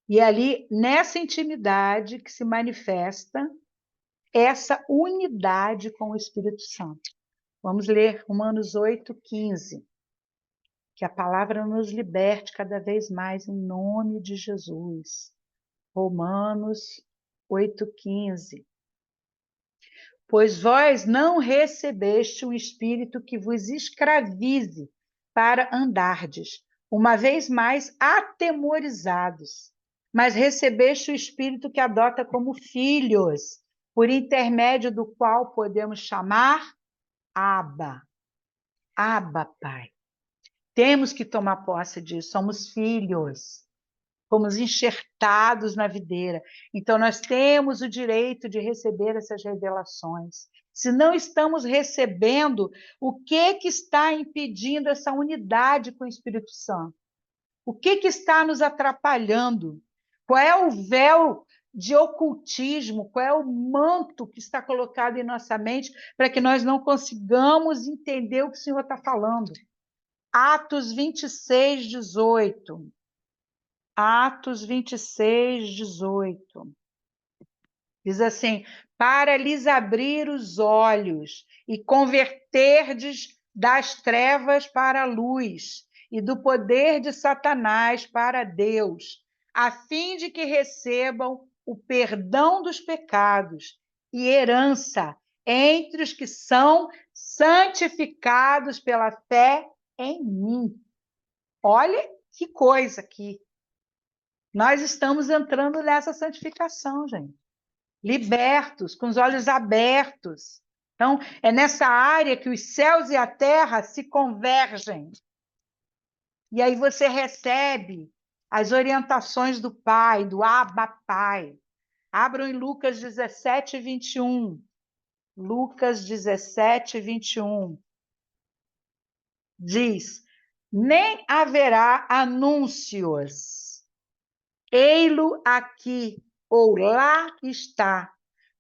E ali, nessa intimidade que se manifesta essa unidade com o Espírito Santo. Vamos ler Romanos 8,15. Que a palavra nos liberte cada vez mais em nome de Jesus. Romanos 8,15. Pois vós não recebeste um espírito que vos escravize para andardes, uma vez mais atemorizados, mas recebeste o espírito que adota como filhos, por intermédio do qual podemos chamar Abba. Abba, Pai. Temos que tomar posse disso, somos filhos. Fomos enxertados na videira. Então, nós temos o direito de receber essas revelações. Se não estamos recebendo, o que está impedindo essa unidade com o Espírito Santo? O que está nos atrapalhando? Qual é o véu de ocultismo? Qual é o manto que está colocado em nossa mente para que nós não consigamos entender o que o Senhor está falando? Atos 26, 18. Atos 26, 18. Diz assim: para lhes abrir os olhos e converterdes das trevas para a luz e do poder de Satanás para Deus, a fim de que recebam o perdão dos pecados e herança entre os que são santificados pela fé em mim. Olha que coisa aqui. Nós estamos entrando nessa santificação, gente. Libertos, com os olhos abertos. Então, é nessa área que os céus e a terra se convergem. E aí você recebe as orientações do Pai, do Abba Pai. Abram em Lucas 17, 21. Lucas 17, 21. Diz: nem haverá anúncios. Ei-lo aqui, ou lá está,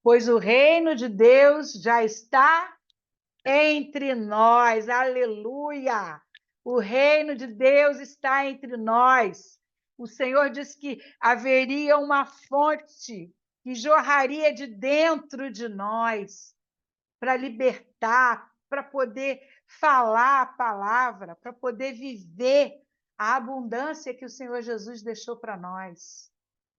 pois o reino de Deus já está entre nós. Aleluia! O reino de Deus está entre nós. O Senhor disse que haveria uma fonte que jorraria de dentro de nós para libertar, para poder falar a palavra, para poder viver a abundância que o Senhor Jesus deixou para nós.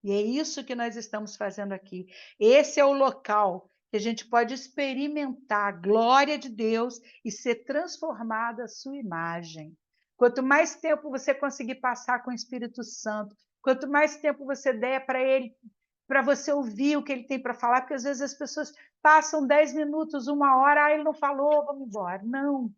E é isso que nós estamos fazendo aqui. Esse é o local que a gente pode experimentar a glória de Deus e ser transformada a sua imagem. Quanto mais tempo você conseguir passar com o Espírito Santo, quanto mais tempo você der para ele, para você ouvir o que ele tem para falar, porque às vezes as pessoas passam 10 minutos, uma hora, ele não falou, vamos embora. Não.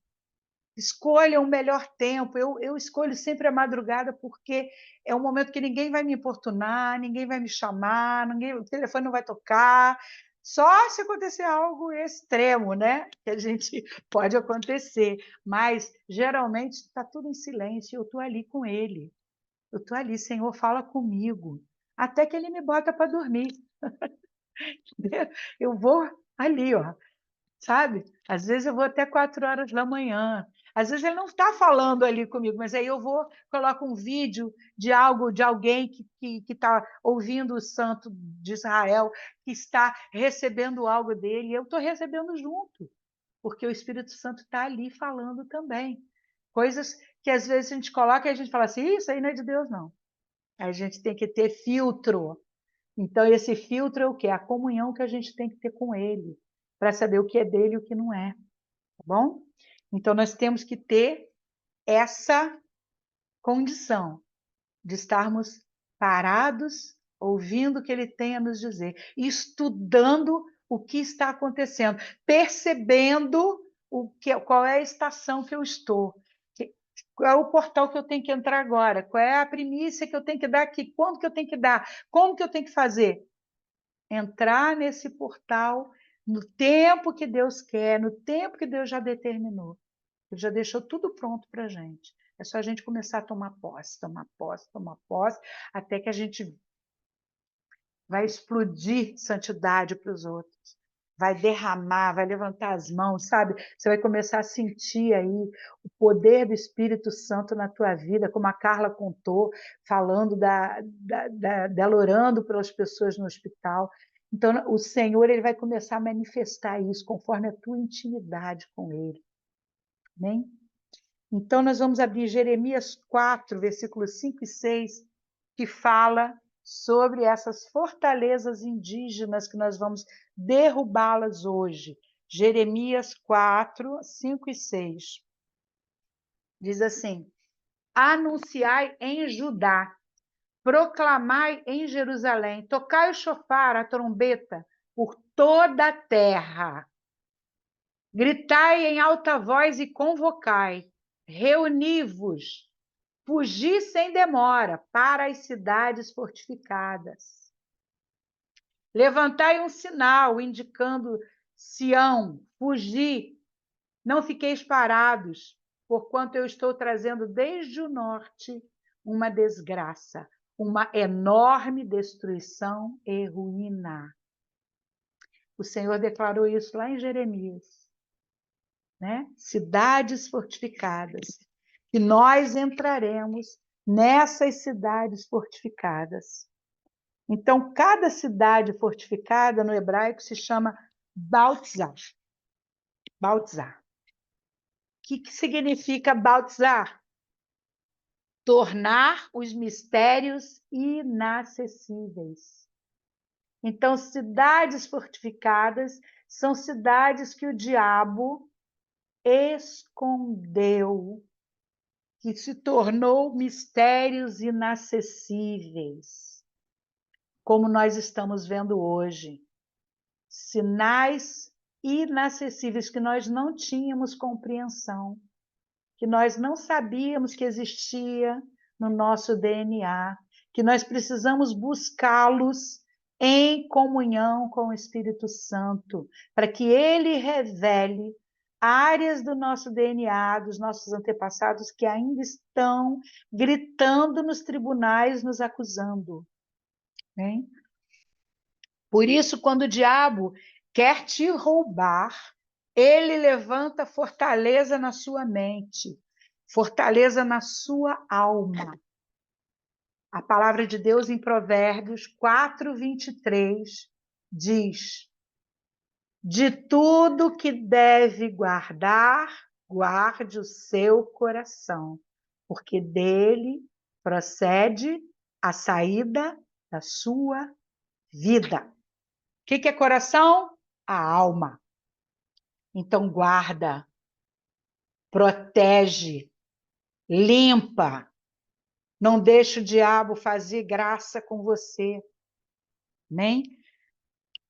Escolha o melhor tempo. Eu escolho sempre a madrugada porque é um momento que ninguém vai me importunar, ninguém vai me chamar, o telefone não vai tocar. Só se acontecer algo extremo, né? Que a gente pode acontecer. Mas, geralmente, está tudo em silêncio. Eu estou ali com ele. Eu estou ali, Senhor, fala comigo. Até que ele me bota para dormir. Eu vou ali, ó, sabe? Às vezes eu vou até 4 horas da manhã. Às vezes ele não está falando ali comigo, mas aí eu vou, coloco um vídeo de algo, de alguém que está ouvindo o Santo de Israel, que está recebendo algo dele, e eu estou recebendo junto, porque o Espírito Santo está ali falando também. Coisas que às vezes a gente coloca e a gente fala assim, isso aí não é de Deus, não. A gente tem que ter filtro. Então, esse filtro é o quê? A comunhão que a gente tem que ter com ele, para saber o que é dele e o que não é, tá bom? Então, nós temos que ter essa condição de estarmos parados, ouvindo o que ele tem a nos dizer, estudando o que está acontecendo, percebendo qual é a estação que eu estou, qual é o portal que eu tenho que entrar agora, qual é a primícia que eu tenho que dar aqui, quando que eu tenho que dar, como que eu tenho que fazer. Entrar nesse portal no tempo que Deus quer, no tempo que Deus já determinou. Ele já deixou tudo pronto para a gente. É só a gente começar a tomar posse, tomar posse, tomar posse, até que a gente vai explodir santidade para os outros. Vai derramar, vai levantar as mãos, sabe? Você vai começar a sentir aí o poder do Espírito Santo na tua vida, como a Carla contou, falando dela orando pelas pessoas no hospital. Então, o Senhor ele vai começar a manifestar isso conforme a tua intimidade com Ele. Amém? Então, nós vamos abrir Jeremias 4, versículos 5 e 6, que fala sobre essas fortalezas indígenas que nós vamos derrubá-las hoje. Jeremias 4, 5 e 6. Diz assim: anunciai em Judá, proclamai em Jerusalém, tocai o chofar, a trombeta, por toda a terra. Gritai em alta voz e convocai, reuni-vos, fugi sem demora para as cidades fortificadas. Levantai um sinal indicando Sião, fugi, não fiqueis parados, porquanto eu estou trazendo desde o norte uma desgraça, uma enorme destruição e ruína. O Senhor declarou isso lá em Jeremias, né? Cidades fortificadas. que nós entraremos nessas cidades fortificadas. Então, cada cidade fortificada no hebraico se chama Baltzar. Baltzar. O que significa Baltzar? Tornar os mistérios inacessíveis. Então, cidades fortificadas são cidades que o diabo escondeu, que se tornou mistérios inacessíveis, como nós estamos vendo hoje. Sinais inacessíveis que nós não tínhamos compreensão, que nós não sabíamos que existia no nosso DNA, que nós precisamos buscá-los em comunhão com o Espírito Santo, para que ele revele áreas do nosso DNA, dos nossos antepassados, que ainda estão gritando nos tribunais, nos acusando. Hein? Por isso, quando o diabo quer te roubar, ele levanta fortaleza na sua mente, fortaleza na sua alma. A palavra de Deus em Provérbios 4:23 diz: de tudo que deve guardar, guarde o seu coração, porque dele procede a saída da sua vida. O que é coração? A alma. Então guarda, protege, limpa. Não deixe o diabo fazer graça com você. Nem?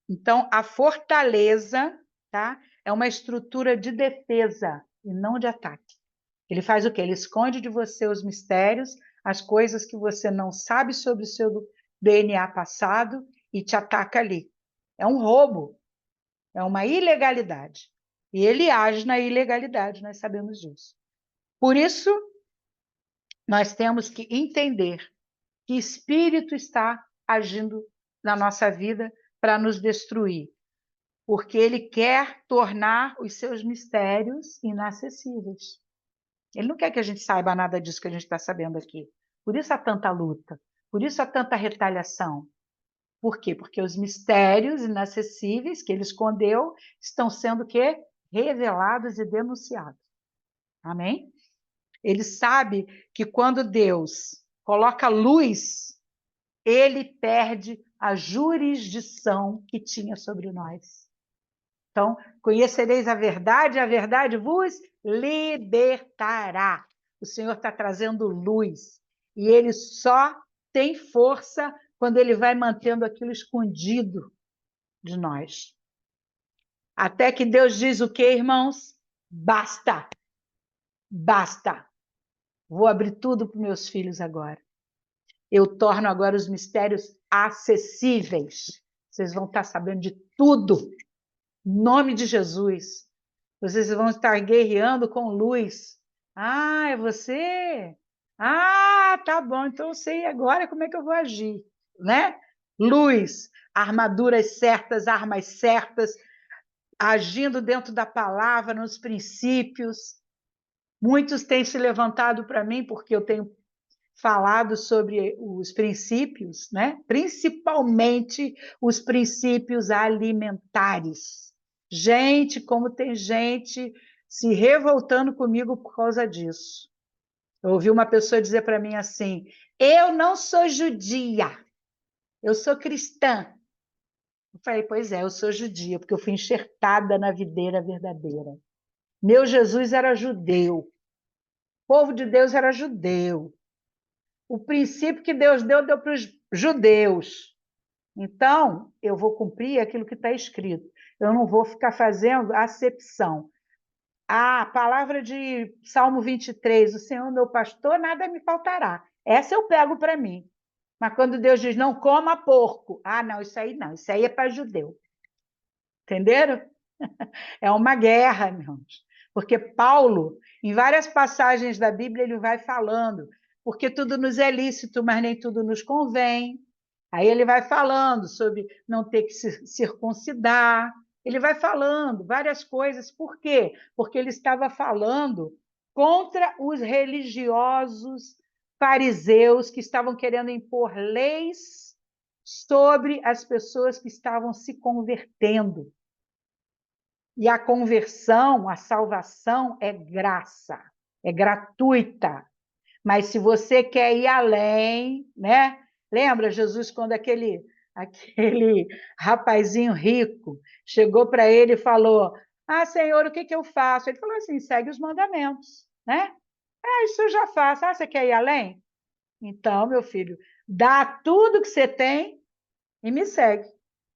Então, a fortaleza, tá, é uma estrutura de defesa e não de ataque. Ele faz o quê? Ele esconde de você os mistérios, as coisas que você não sabe sobre o seu DNA passado e te ataca ali. É um roubo, é uma ilegalidade. E ele age na ilegalidade, nós sabemos disso. Por isso, nós temos que entender que espírito está agindo na nossa vida para nos destruir, porque ele quer tornar os seus mistérios inacessíveis. Ele não quer que a gente saiba nada disso que a gente está sabendo aqui. Por isso há tanta luta, por isso há tanta retaliação. Por quê? Porque os mistérios inacessíveis que ele escondeu estão sendo o quê? Revelados e denunciados. Amém? Ele sabe que quando Deus coloca luz, ele perde a jurisdição que tinha sobre nós. Então, conhecereis a verdade vos libertará. O Senhor está trazendo luz. E ele só tem força quando ele vai mantendo aquilo escondido de nós. Até que Deus diz o quê, irmãos? Basta. Basta. Vou abrir tudo para os meus filhos agora. Eu torno agora os mistérios acessíveis. Vocês vão estar sabendo de tudo. Em nome de Jesus. Vocês vão estar guerreando com luz. Ah, é você? Ah, tá bom. Então eu sei agora como é que eu vou agir, né? Luz, armaduras certas, armas certas, agindo dentro da palavra, nos princípios. Muitos têm se levantado para mim porque eu tenho falado sobre os princípios, né? Principalmente os princípios alimentares. Gente, como tem gente se revoltando comigo por causa disso. Eu ouvi uma pessoa dizer para mim assim: eu não sou judia, eu sou cristã. Eu falei: pois é, eu sou judia, porque eu fui enxertada na videira verdadeira. Meu Jesus era judeu, o povo de Deus era judeu. O princípio que Deus deu para os judeus. Então, eu vou cumprir aquilo que está escrito. Eu não vou ficar fazendo acepção. A palavra de Salmo 23, o Senhor meu pastor, nada me faltará. Essa eu pego para mim. Mas quando Deus diz, não coma porco. Ah, não, isso aí não. Isso aí é para judeu. Entenderam? É uma guerra, irmãos. Porque Paulo, em várias passagens da Bíblia, ele vai falando, porque tudo nos é lícito, mas nem tudo nos convém. Aí ele vai falando sobre não ter que se circuncidar. Ele vai falando várias coisas. Por quê? Porque ele estava falando contra os religiosos fariseus que estavam querendo impor leis sobre as pessoas que estavam se convertendo. E a conversão, a salvação é graça, é gratuita. Mas se você quer ir além, né? Lembra Jesus quando aquele rapazinho rico chegou para ele e falou: "Ah, Senhor, o que que eu faço?" Ele falou assim: "Segue os mandamentos, né? Ah, isso eu já faço. Ah, você quer ir além? Então, meu filho, dá tudo que você tem e me segue."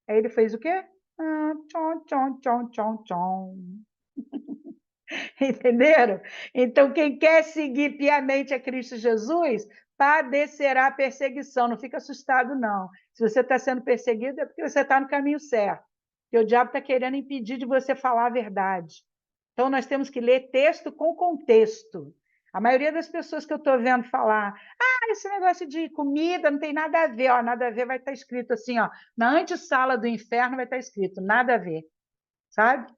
Aí ele fez o quê? Ah, tchom, tchom, tchom, tchom, tchom. Entenderam? Então, quem quer seguir piamente a Cristo Jesus, padecerá a perseguição. Não fica assustado, não. Se você está sendo perseguido, é porque você está no caminho certo. Porque o diabo está querendo impedir de você falar a verdade. Então, nós temos que ler texto com contexto. A maioria das pessoas que eu estou vendo falar, esse negócio de comida não tem nada a ver, ó, nada a ver vai estar escrito assim, ó, na antessala do inferno vai estar escrito, nada a ver, sabe?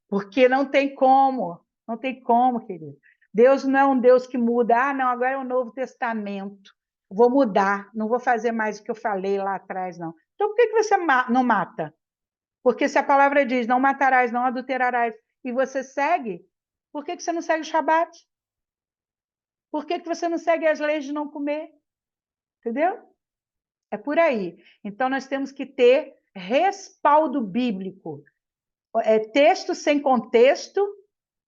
Porque não tem como, não tem como, querido. Deus não é um Deus que muda. Ah, não, agora é o Novo Testamento. Vou mudar, não vou fazer mais o que eu falei lá atrás, não. Então, por que você não mata? Porque se a palavra diz, não matarás, não adulterarás, e você segue, por que você não segue o Shabat? Por que você não segue as leis de não comer? Entendeu? É por aí. Então, nós temos que ter respaldo bíblico. Texto sem contexto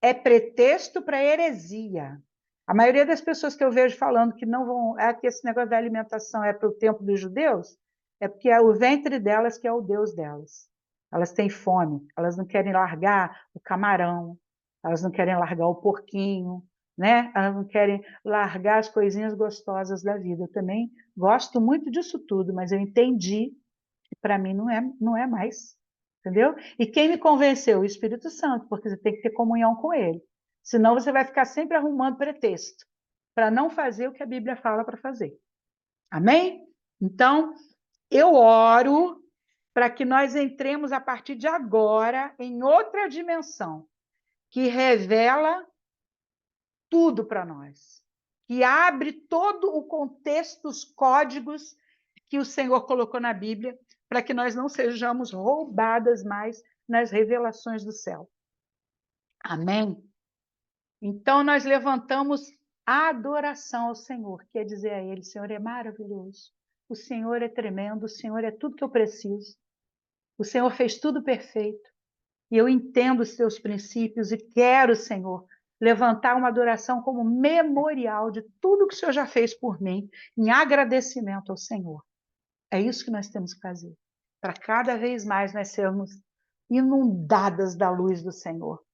é pretexto para heresia. A maioria das pessoas que eu vejo falando que não vão, que esse negócio da alimentação é para o tempo dos judeus, é porque é o ventre delas que é o Deus delas. Elas têm fome, elas não querem largar o camarão, elas não querem largar o porquinho, né? Elas não querem largar as coisinhas gostosas da vida. Eu também gosto muito disso tudo, mas eu entendi que para mim não é mais. Entendeu? E quem me convenceu? O Espírito Santo, porque você tem que ter comunhão com ele. Senão você vai ficar sempre arrumando pretexto para não fazer o que a Bíblia fala para fazer. Amém? Então, eu oro para que nós entremos a partir de agora em outra dimensão que revela tudo para nós, que abre todo o contexto, os códigos que o Senhor colocou na Bíblia, para que nós não sejamos roubadas mais nas revelações do céu. Amém? Então, nós levantamos a adoração ao Senhor, quer dizer a Ele, o Senhor é maravilhoso, o Senhor é tremendo, o Senhor é tudo que eu preciso, o Senhor fez tudo perfeito, e eu entendo os seus princípios e quero, Senhor, levantar uma adoração como memorial de tudo que o Senhor já fez por mim, em agradecimento ao Senhor. É isso que nós temos que fazer, para cada vez mais nós sermos inundadas da luz do Senhor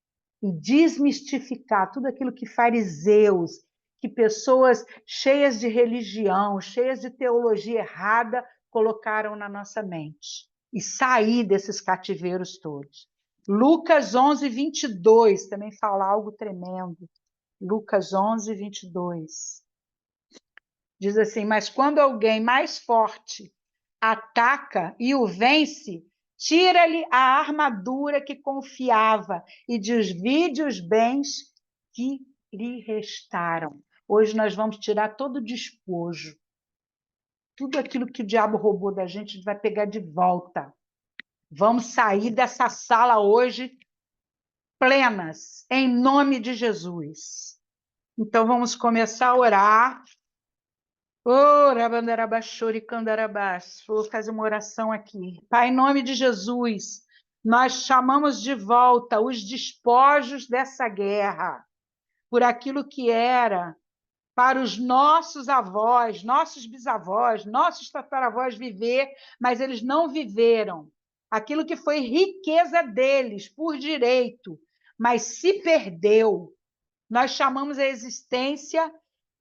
e desmistificar tudo aquilo que fariseus, que pessoas cheias de religião, cheias de teologia errada, colocaram na nossa mente e sair desses cativeiros todos. Lucas 11, 22 também fala algo tremendo. Lucas 11, 22. Diz assim, mas quando alguém mais forte ataca e o vence, tira-lhe a armadura que confiava e divide os bens que lhe restaram. Hoje nós vamos tirar todo o despojo. Tudo aquilo que o diabo roubou da gente, a gente vai pegar de volta. Vamos sair dessa sala hoje plenas, em nome de Jesus. Então vamos começar a orar. Vou fazer uma oração aqui. Pai, em nome de Jesus, nós chamamos de volta os despojos dessa guerra, por aquilo que era para os nossos avós, nossos bisavós, nossos tataravós viver, mas eles não viveram. Aquilo que foi riqueza deles, por direito, mas se perdeu. Nós chamamos a existência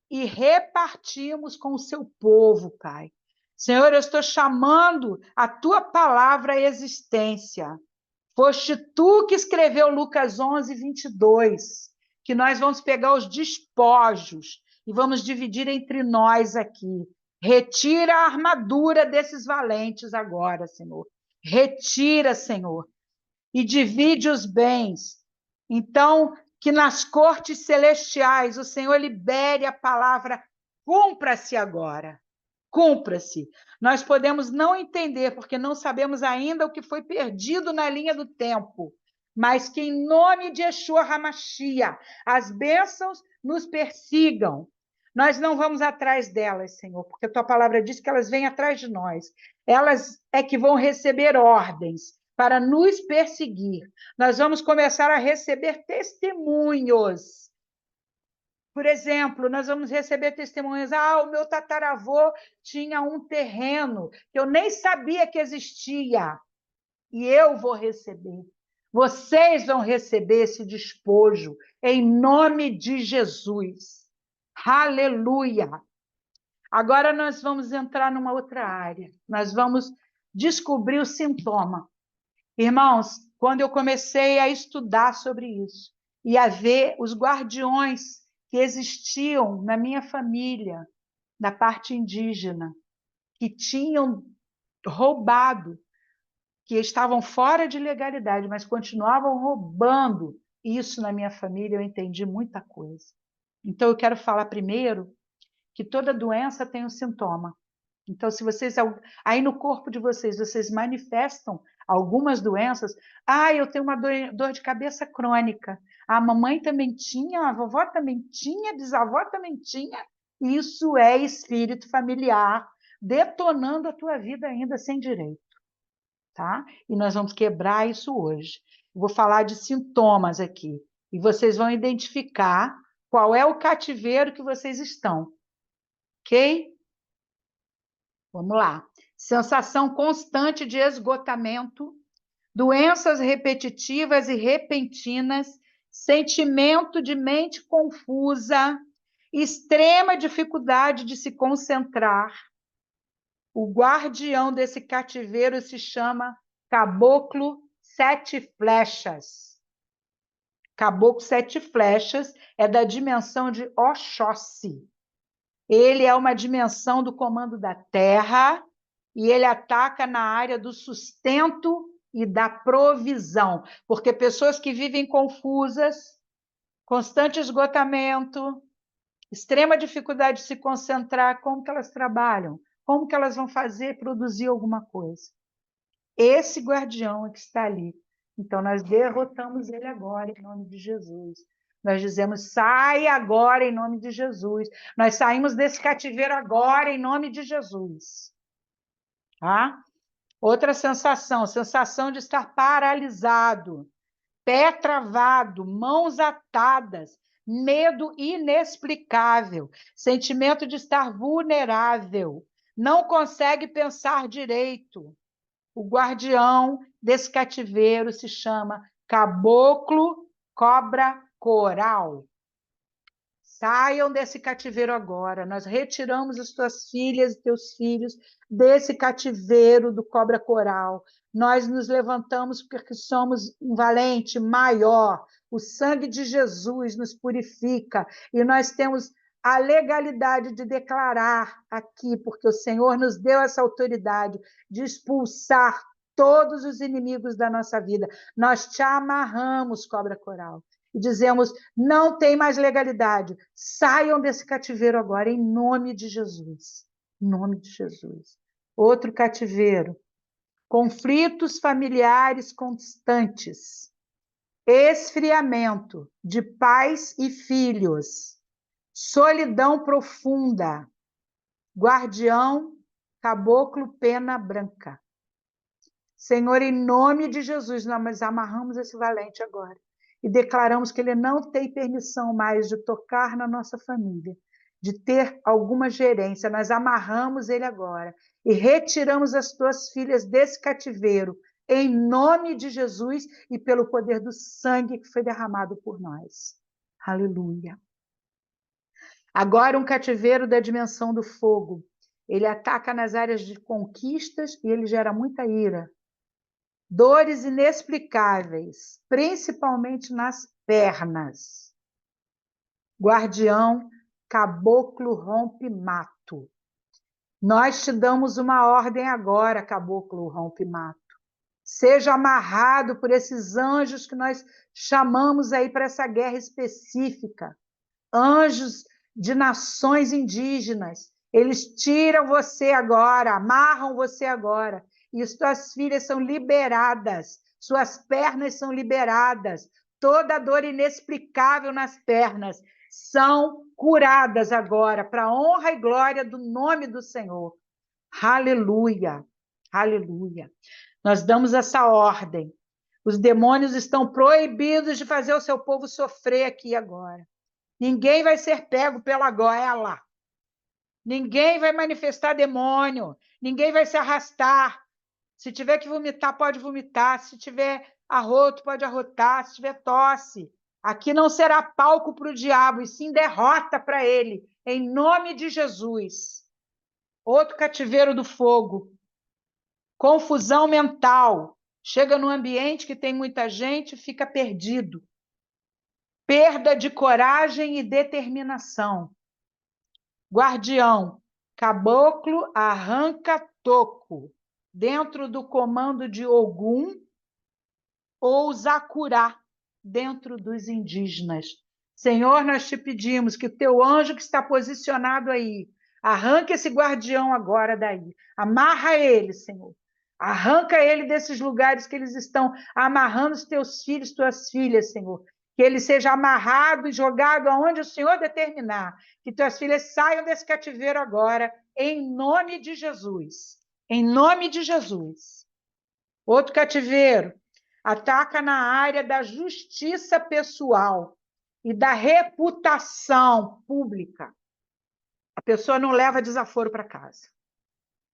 e repartimos com o seu povo, Pai. Senhor, eu estou chamando a tua palavra à existência. Foste tu que escreveu Lucas 11, 22, que nós vamos pegar os despojos e vamos dividir entre nós aqui. Retira a armadura desses valentes agora, Senhor. Retira, Senhor, e divide os bens. Então, que nas cortes celestiais o Senhor libere a palavra, cumpra-se agora. Cumpra-se. Nós podemos não entender, porque não sabemos ainda o que foi perdido na linha do tempo, mas que em nome de Yeshua HaMashiach, as bênçãos nos persigam. Nós não vamos atrás delas, Senhor, porque a tua palavra diz que elas vêm atrás de nós. Elas é que vão receber ordens para nos perseguir. Nós vamos começar a receber testemunhos. Por exemplo, nós vamos receber testemunhos. O meu tataravô tinha um terreno que eu nem sabia que existia. E eu vou receber. Vocês vão receber esse despojo em nome de Jesus. Aleluia! Agora nós vamos entrar numa outra área. Nós vamos descobrir o sintoma. Irmãos, quando eu comecei a estudar sobre isso e a ver os guardiões que existiam na minha família, na parte indígena, que tinham roubado, que estavam fora de legalidade, mas continuavam roubando isso na minha família, eu entendi muita coisa. Então, eu quero falar primeiro que toda doença tem um sintoma. Então, se vocês, aí no corpo de vocês, vocês manifestam algumas doenças, eu tenho uma dor de cabeça crônica, a mamãe também tinha, a vovó também tinha, a bisavó também tinha, isso é espírito familiar detonando a tua vida ainda sem direito, tá? E nós vamos quebrar isso hoje. Eu vou falar de sintomas aqui, e vocês vão identificar qual é o cativeiro que vocês estão, ok? Vamos lá. Sensação constante de esgotamento, doenças repetitivas e repentinas, sentimento de mente confusa, extrema dificuldade de se concentrar. O guardião desse cativeiro se chama Caboclo Sete Flechas. Caboclo Sete Flechas é da dimensão de Oxóssi. Ele é uma dimensão do comando da terra e ele ataca na área do sustento e da provisão, porque pessoas que vivem confusas, constante esgotamento, extrema dificuldade de se concentrar, como que elas trabalham? Como que elas vão fazer produzir alguma coisa? Esse guardião é que está ali. Então, nós derrotamos ele agora, em nome de Jesus. Nós dizemos, sai agora, em nome de Jesus. Nós saímos desse cativeiro agora, em nome de Jesus. Tá? Outra sensação de estar paralisado, pé travado, mãos atadas, medo inexplicável, sentimento de estar vulnerável, não consegue pensar direito. O guardião desse cativeiro se chama Caboclo Cobra Coral. Saiam desse cativeiro agora. Nós retiramos as tuas filhas e teus filhos desse cativeiro do cobra coral. Nós nos levantamos porque somos um valente maior. O sangue de Jesus nos purifica e nós temos a legalidade de declarar aqui, porque o Senhor nos deu essa autoridade de expulsar todos os inimigos da nossa vida. Nós te amarramos, cobra coral, e dizemos, não tem mais legalidade, saiam desse cativeiro agora, em nome de Jesus. Em nome de Jesus. Outro cativeiro, conflitos familiares constantes, esfriamento de pais e filhos, solidão profunda, guardião, caboclo, pena branca. Senhor, em nome de Jesus, nós amarramos esse valente agora e declaramos que ele não tem permissão mais de tocar na nossa família, de ter alguma gerência. Nós amarramos ele agora e retiramos as tuas filhas desse cativeiro, em nome de Jesus e pelo poder do sangue que foi derramado por nós. Aleluia. Agora um cativeiro da dimensão do fogo. Ele ataca nas áreas de conquistas e ele gera muita ira. Dores inexplicáveis, principalmente nas pernas. Guardião, caboclo rompe-mato. Nós te damos uma ordem agora, caboclo rompe-mato. seja amarrado por esses anjos que nós chamamos aí para essa guerra específica. Anjos de nações indígenas. Eles tiram você agora, amarram você agora. E suas filhas são liberadas, suas pernas são liberadas. Toda dor inexplicável nas pernas são curadas agora, para a honra e glória do nome do Senhor. Aleluia, aleluia. Nós damos essa ordem. Os demônios estão proibidos de fazer o seu povo sofrer aqui agora. Ninguém vai ser pego pela goela. Ninguém vai manifestar demônio. Ninguém vai se arrastar. Se tiver que vomitar, pode vomitar. Se tiver arroto, pode arrotar. Se tiver tosse. Aqui não será palco para o diabo, e sim derrota para ele, em nome de Jesus. Outro cativeiro do fogo. Confusão mental. Chega num ambiente que tem muita gente, fica perdido. Perda de coragem e determinação. Guardião, caboclo arranca toco, dentro do comando de Ogum ou Zacurá, dentro dos indígenas. Senhor, nós te pedimos que o teu anjo que está posicionado aí, arranque esse guardião agora daí, amarra ele, Senhor. Arranca ele desses lugares que eles estão amarrando os teus filhos, tuas filhas, Senhor. Que ele seja amarrado e jogado aonde o Senhor determinar. Que tuas filhas saiam desse cativeiro agora, em nome de Jesus. Em nome de Jesus. Outro cativeiro ataca na área da justiça pessoal e da reputação pública. A pessoa não leva desaforo para casa.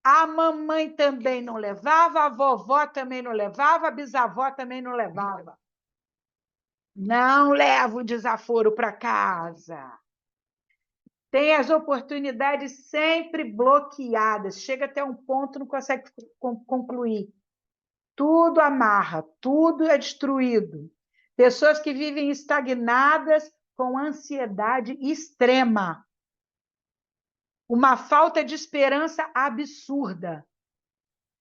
A mamãe também não levava, a vovó também não levava, a bisavó também não levava. Não leva o desaforo para casa. Tem as oportunidades sempre bloqueadas. Chega até um ponto, não consegue concluir. Tudo amarra, tudo é destruído. Pessoas que vivem estagnadas com ansiedade extrema. Uma falta de esperança absurda.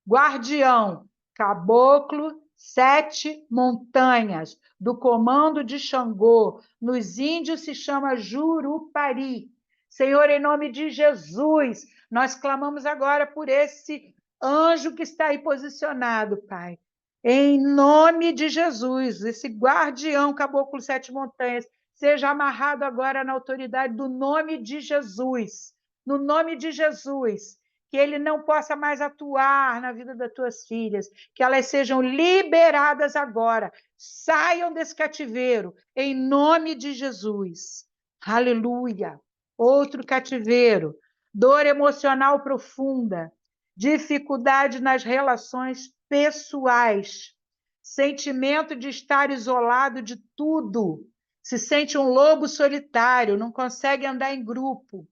Guardião, caboclo, 7 montanhas, do comando de Xangô. Nos índios se chama Jurupari. Senhor, em nome de Jesus, nós clamamos agora por esse anjo que está aí posicionado, Pai. Em nome de Jesus, esse guardião, caboclo 7 montanhas, seja amarrado agora na autoridade do nome de Jesus. No nome de Jesus, que ele não possa mais atuar na vida das tuas filhas, que elas sejam liberadas agora, saiam desse cativeiro, em nome de Jesus. Aleluia. Outro cativeiro, dor emocional profunda, dificuldade nas relações pessoais, sentimento de estar isolado de tudo, se sente um lobo solitário, não consegue andar em grupo,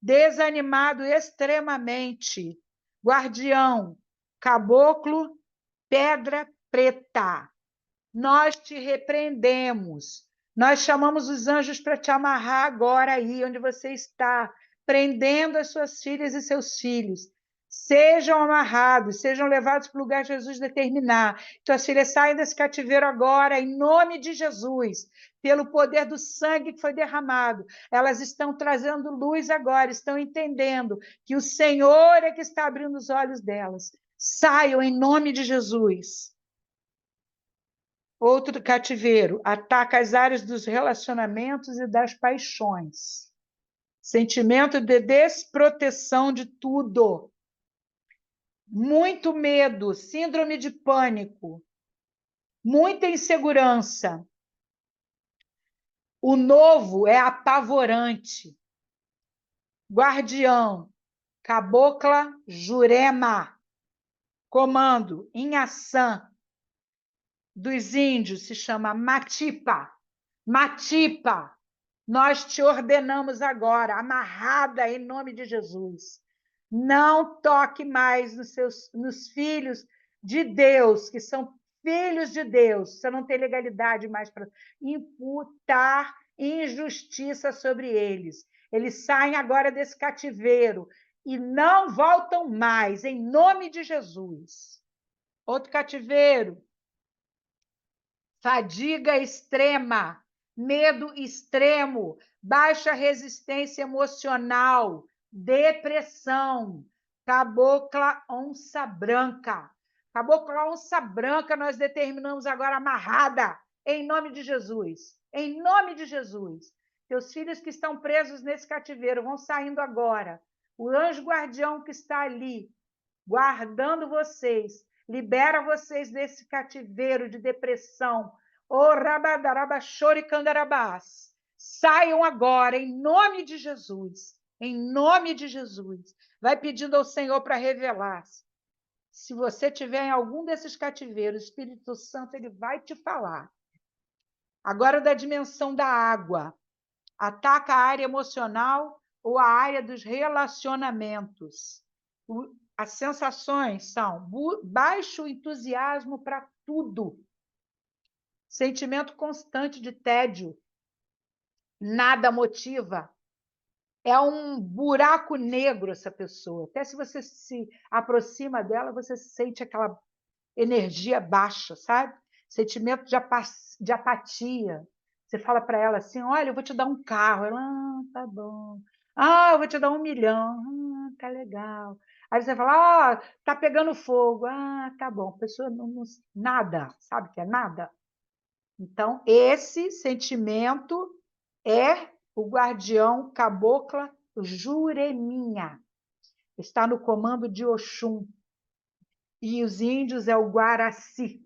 desanimado extremamente, guardião, caboclo, pedra preta. Nós te repreendemos. Nós chamamos os anjos para te amarrar agora aí, onde você está, prendendo as suas filhas e seus filhos. Sejam amarrados, sejam levados para o lugar que Jesus determinar. Tuas filhas saem desse cativeiro agora, em nome de Jesus, pelo poder do sangue que foi derramado. Elas estão trazendo luz agora, estão entendendo que o Senhor é que está abrindo os olhos delas. Saiam em nome de Jesus. Outro cativeiro, ataca as áreas dos relacionamentos e das paixões. Sentimento de desproteção de tudo. Muito medo, síndrome de pânico, muita insegurança. O novo é apavorante. Guardião, cabocla, Jurema. Comando, Inhaçã. Dos índios se chama Matipa. Matipa, nós te ordenamos agora, amarrada em nome de Jesus. Não toque mais nos filhos de Deus, que são filhos de Deus. Você não tem legalidade mais para imputar injustiça sobre eles. Eles saem agora desse cativeiro e não voltam mais, em nome de Jesus. Outro cativeiro, fadiga extrema, medo extremo, baixa resistência emocional, depressão, cabocla onça branca. Cabocla onça branca, nós determinamos agora amarrada, em nome de Jesus. Em nome de Jesus. Teus filhos que estão presos nesse cativeiro vão saindo agora. O anjo guardião que está ali, guardando vocês, libera vocês desse cativeiro de depressão. Oh, rabadaraba, choricandarabás. Saiam agora, em nome de Jesus. Em nome de Jesus. Vai pedindo ao Senhor para revelar-se. Se você tiver em algum desses cativeiros, o Espírito Santo ele vai te falar. Agora, da dimensão da água. Ataca a área emocional ou a área dos relacionamentos. As sensações são baixo entusiasmo para tudo, sentimento constante de tédio, nada motiva, é um buraco negro essa pessoa. Até se você se aproxima dela, você sente aquela energia baixa, sabe? Sentimento de apatia. Você fala para ela assim, olha, eu vou te dar um carro. Ela, tá bom. Eu vou te dar 1 milhão. Tá legal. Aí você fala, tá pegando fogo. Tá bom. A pessoa nada, sabe o que é nada? Então, esse sentimento é o guardião cabocla Jureminha. Está no comando de Oxum. E os índios é o Guaraci.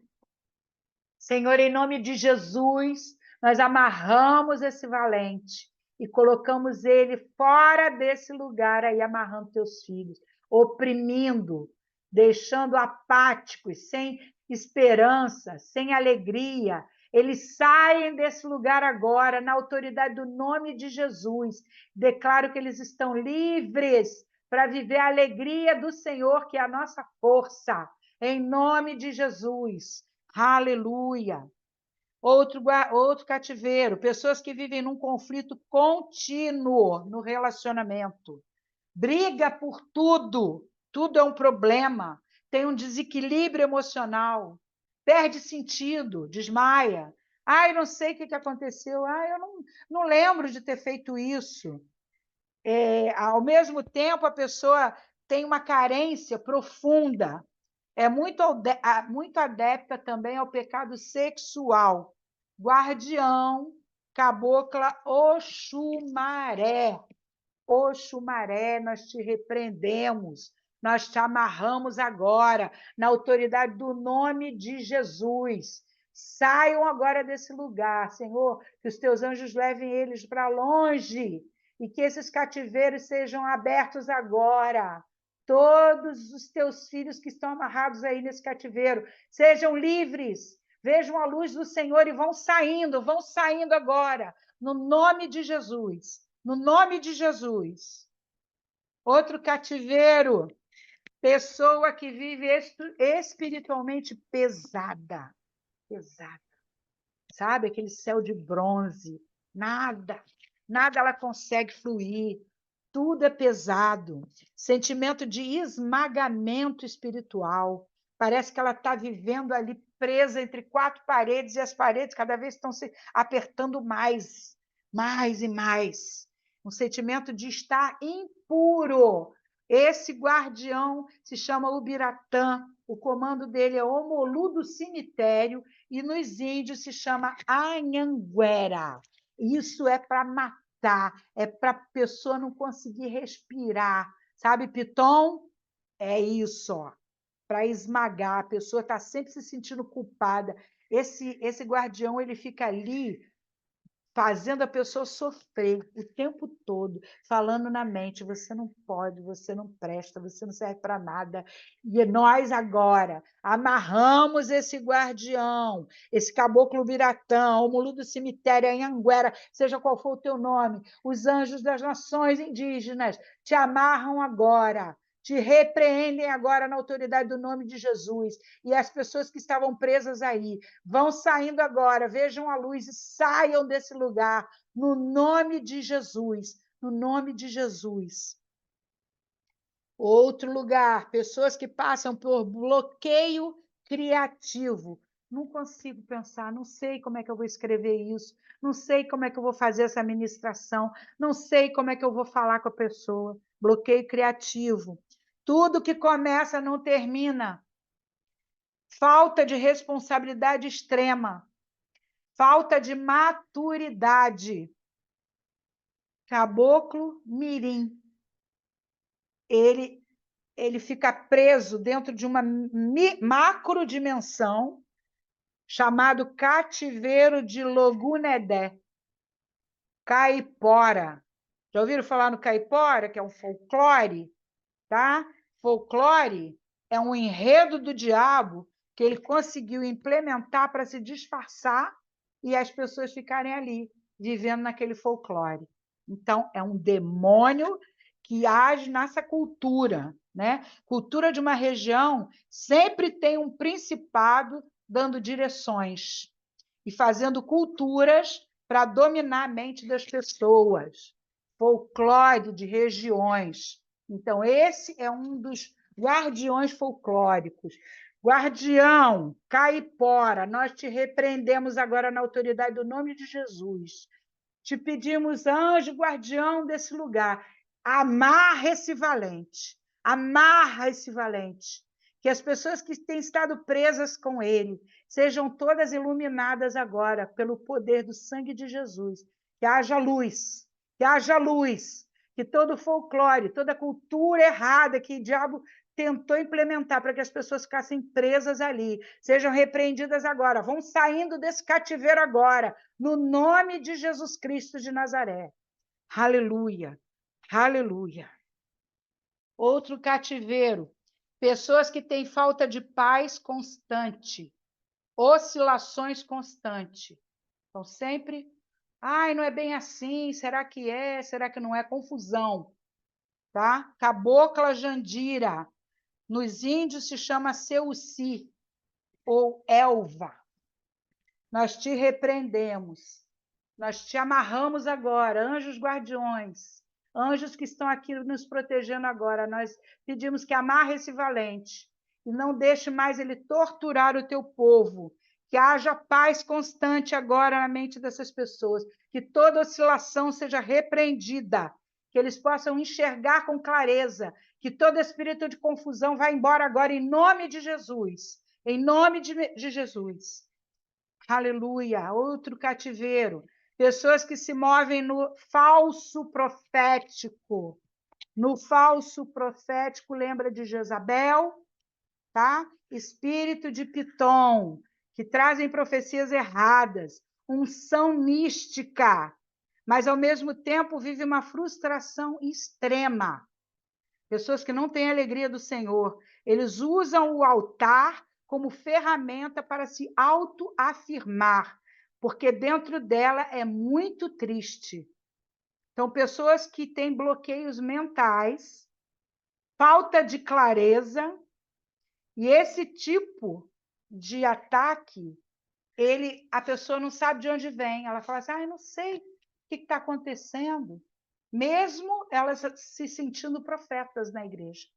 Senhor, em nome de Jesus, nós amarramos esse valente e colocamos ele fora desse lugar aí, amarrando teus filhos, oprimindo, deixando apáticos, sem esperança, sem alegria. Eles saem desse lugar agora, na autoridade do nome de Jesus. Declaro que eles estão livres para viver a alegria do Senhor, que é a nossa força, em nome de Jesus. Aleluia. Outro cativeiro, pessoas que vivem num conflito contínuo no relacionamento. Briga por tudo, tudo é um problema, tem um desequilíbrio emocional, perde sentido, desmaia. Eu não sei o que aconteceu, eu não lembro de ter feito isso. Ao mesmo tempo, a pessoa tem uma carência profunda, é muito adepta também ao pecado sexual. Guardião, cabocla Oxumaré. Oxumaré, nós te repreendemos, nós te amarramos agora, na autoridade do nome de Jesus. Saiam agora desse lugar, Senhor, que os teus anjos levem eles para longe e que esses cativeiros sejam abertos agora. Todos os teus filhos que estão amarrados aí nesse cativeiro sejam livres, vejam a luz do Senhor e vão saindo agora, no nome de Jesus. No nome de Jesus. Outro cativeiro, pessoa que vive espiritualmente pesada. Pesada. Sabe? Aquele céu de bronze. Nada ela consegue fluir. Tudo é pesado. Sentimento de esmagamento espiritual. Parece que ela está vivendo ali presa entre 4 paredes e as paredes cada vez estão se apertando mais e mais. Um sentimento de estar impuro. Esse guardião se chama Ubiratã, o comando dele é Omolu do cemitério e nos índios se chama Anhanguera. Isso é para matar, é para a pessoa não conseguir respirar. Sabe, Piton? É isso, para esmagar. A pessoa está sempre se sentindo culpada. Esse guardião ele fica ali fazendo a pessoa sofrer o tempo todo, falando na mente, você não pode, você não presta, você não serve para nada. E nós agora amarramos esse guardião, esse caboclo biratã, o mulu do cemitério, a Anhanguera, seja qual for o teu nome, os anjos das nações indígenas te amarram agora, te repreendem agora na autoridade do nome de Jesus. E as pessoas que estavam presas aí vão saindo agora, vejam a luz e saiam desse lugar, no nome de Jesus. No nome de Jesus. Outro lugar, pessoas que passam por bloqueio criativo. Não consigo pensar, não sei como é que eu vou escrever isso, não sei como é que eu vou fazer essa ministração, não sei como é que eu vou falar com a pessoa. Bloqueio criativo. Tudo que começa não termina. Falta de responsabilidade extrema. Falta de maturidade. Caboclo Mirim. Ele fica preso dentro de uma macro dimensão chamado cativeiro de Logunedé, caipora. Já ouviram falar no caipora, que é um folclore, tá? Folclore é um enredo do diabo que ele conseguiu implementar para se disfarçar e as pessoas ficarem ali, vivendo naquele folclore. Então, é um demônio que age nessa cultura, né? Cultura de uma região sempre tem um principado dando direções e fazendo culturas para dominar a mente das pessoas, folclore de regiões. Então, esse é um dos guardiões folclóricos. Guardião, caipora, nós te repreendemos agora na autoridade do nome de Jesus. Te pedimos, anjo guardião desse lugar, amarra esse valente, amarra esse valente, que as pessoas que têm estado presas com ele sejam todas iluminadas agora pelo poder do sangue de Jesus. Que haja luz, que haja luz, que todo folclore, toda cultura errada que o diabo tentou implementar para que as pessoas ficassem presas ali, sejam repreendidas agora, vão saindo desse cativeiro agora, no nome de Jesus Cristo de Nazaré. Aleluia, aleluia. Outro cativeiro, pessoas que têm falta de paz constante, oscilações constantes. Então, sempre, ai, não é bem assim, será que é, será que não é? Confusão, tá? Cabocla Jandira, nos índios se chama Seuci, ou Elva. Nós te repreendemos, nós te amarramos agora, anjos guardiões, anjos que estão aqui nos protegendo agora, nós pedimos que amarre esse valente e não deixe mais ele torturar o teu povo, que haja paz constante agora na mente dessas pessoas, que toda oscilação seja repreendida, que eles possam enxergar com clareza, que todo espírito de confusão vá embora agora, em nome de Jesus, em nome de Jesus. Aleluia, outro cativeiro. Pessoas que se movem no falso profético. No falso profético, lembra de Jezabel, tá? Espírito de Pitom, que trazem profecias erradas, unção mística, mas ao mesmo tempo vive uma frustração extrema. Pessoas que não têm a alegria do Senhor, eles usam o altar como ferramenta para se autoafirmar, porque dentro dela é muito triste. Então, pessoas que têm bloqueios mentais, falta de clareza, e esse tipo de ataque, a pessoa não sabe de onde vem. Ela fala assim, não sei o que está acontecendo, mesmo elas se sentindo profetas na igreja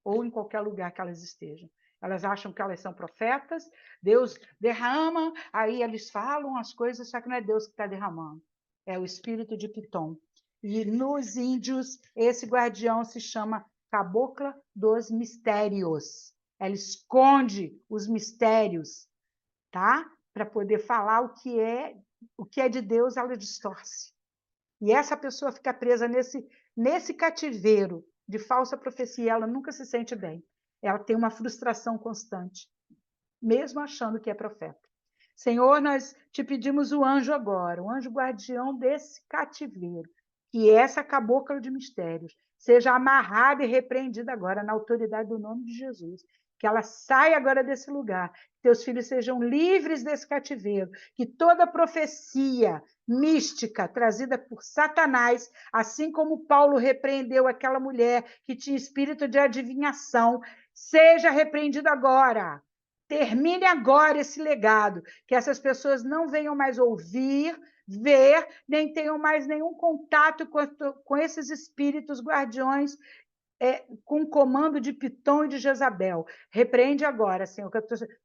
ou em qualquer lugar que elas estejam. Elas acham que elas são profetas, Deus derrama, aí eles falam as coisas, só que não é Deus que está derramando, é o espírito de Pitom. E nos índios, esse guardião se chama Cabocla dos Mistérios. Ela esconde os mistérios, tá? Para poder falar o que é de Deus, ela distorce. E essa pessoa fica presa nesse cativeiro de falsa profecia, ela nunca se sente bem. Ela tem uma frustração constante, mesmo achando que é profeta. Senhor, nós te pedimos o anjo agora, o anjo guardião desse cativeiro, que essa cabocla de mistérios seja amarrada e repreendida agora na autoridade do nome de Jesus. Que ela saia agora desse lugar, que teus filhos sejam livres desse cativeiro, que toda profecia mística trazida por Satanás, assim como Paulo repreendeu aquela mulher que tinha espírito de adivinhação, seja repreendida agora. Termine agora esse legado, que essas pessoas não venham mais ouvir, ver, nem tenham mais nenhum contato com esses espíritos guardiões com o comando de Pitom e de Jezabel. Repreende agora, Senhor,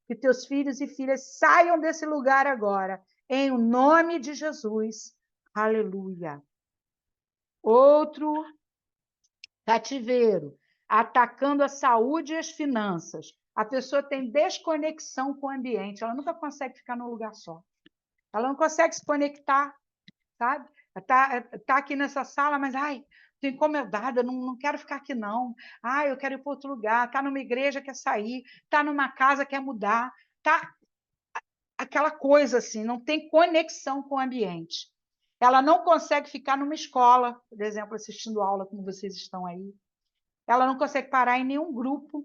que teus filhos e filhas saiam desse lugar agora, em o nome de Jesus. Aleluia. Outro cativeiro, atacando a saúde e as finanças. A pessoa tem desconexão com o ambiente, ela nunca consegue ficar num lugar só. Ela não consegue se conectar, sabe? Tá aqui nessa sala, mas ai, estou incomodada, não quero ficar aqui não. Ai, eu quero ir para outro lugar. Tá numa igreja, quer sair. Tá numa casa, quer mudar. Tá aquela coisa assim, não tem conexão com o ambiente. Ela não consegue ficar numa escola, por exemplo, assistindo aula como vocês estão aí. Ela não consegue parar em nenhum grupo.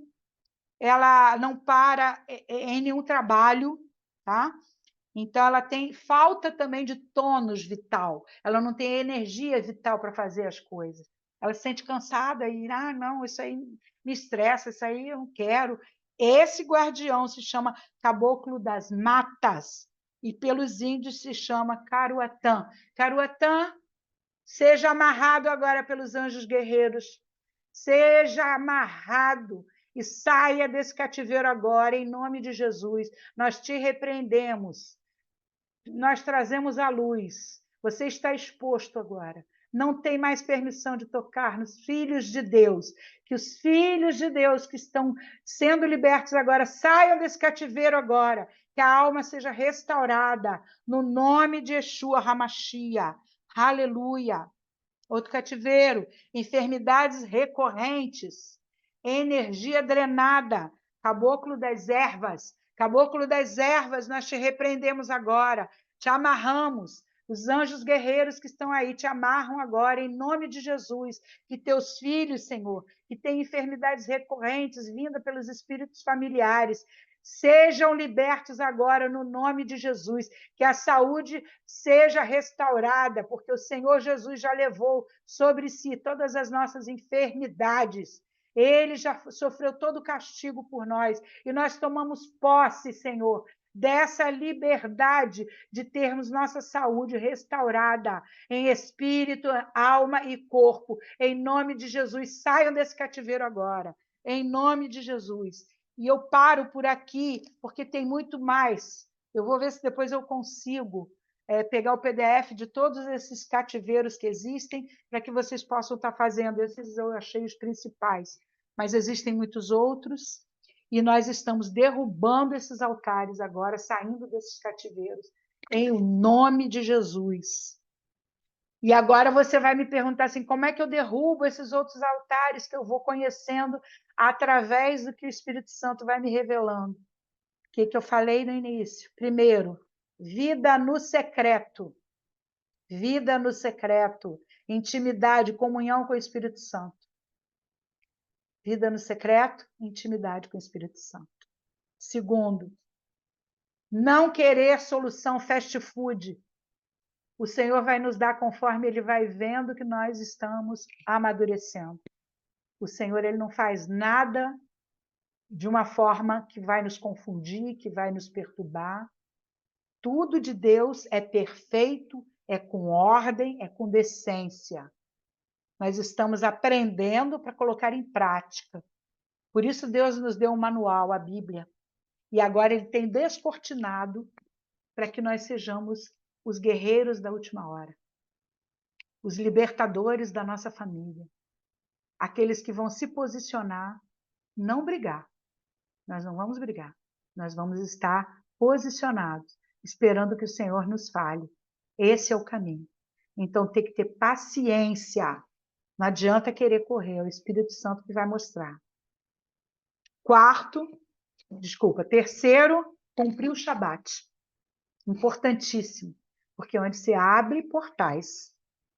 Ela não para em nenhum trabalho, tá? Então, ela tem falta também de tônus vital. Ela não tem energia vital para fazer as coisas. Ela se sente cansada e, não, isso aí me estressa, isso aí eu não quero. Esse guardião se chama Caboclo das Matas e pelos índios se chama Caruatã. Caruatã, seja amarrado agora pelos anjos guerreiros. Seja amarrado e saia desse cativeiro agora, em nome de Jesus. Nós te repreendemos. Nós trazemos a luz. Você está exposto agora. Não tem mais permissão de tocar nos filhos de Deus. Que os filhos de Deus que estão sendo libertos agora saiam desse cativeiro agora. Que a alma seja restaurada no nome de Yeshua Hamashia. Aleluia. Outro cativeiro, enfermidades recorrentes, energia drenada, caboclo das ervas. Caboclo das ervas, nós te repreendemos agora, te amarramos. Os anjos guerreiros que estão aí te amarram agora, em nome de Jesus. Que teus filhos, Senhor, que têm enfermidades recorrentes, vindas pelos espíritos familiares, sejam libertos agora, no nome de Jesus. Que a saúde seja restaurada, porque o Senhor Jesus já levou sobre si todas as nossas enfermidades. Ele já sofreu todo o castigo por nós, e nós tomamos posse, Senhor, dessa liberdade de termos nossa saúde restaurada em espírito, alma e corpo. Em nome de Jesus, saiam desse cativeiro agora, em nome de Jesus. E eu paro por aqui, porque tem muito mais. Eu vou ver se depois eu consigo pegar o PDF de todos esses cativeiros que existem, para que vocês possam estar fazendo. Esses eu achei os principais, mas existem muitos outros, e nós estamos derrubando esses altares agora, saindo desses cativeiros, em nome de Jesus. E agora você vai me perguntar assim, como é que eu derrubo esses outros altares que eu vou conhecendo através do que o Espírito Santo vai me revelando? O que eu falei no início? Primeiro, vida no secreto. Vida no secreto. Intimidade, comunhão com o Espírito Santo. Vida no secreto, intimidade com o Espírito Santo. Segundo, não querer solução fast food. O Senhor vai nos dar conforme Ele vai vendo que nós estamos amadurecendo. O Senhor, Ele não faz nada de uma forma que vai nos confundir, que vai nos perturbar. Tudo de Deus é perfeito, é com ordem, é com decência. Nós estamos aprendendo para colocar em prática. Por isso Deus nos deu um manual, a Bíblia. E agora Ele tem descortinado para que nós sejamos os guerreiros da última hora. Os libertadores da nossa família. Aqueles que vão se posicionar, não brigar. Nós não vamos brigar. Nós vamos estar posicionados, esperando que o Senhor nos fale. Esse é o caminho. Então tem que ter paciência. Não adianta querer correr, é o Espírito Santo que vai mostrar. Terceiro, cumprir o Shabat. Importantíssimo, porque é onde se abre portais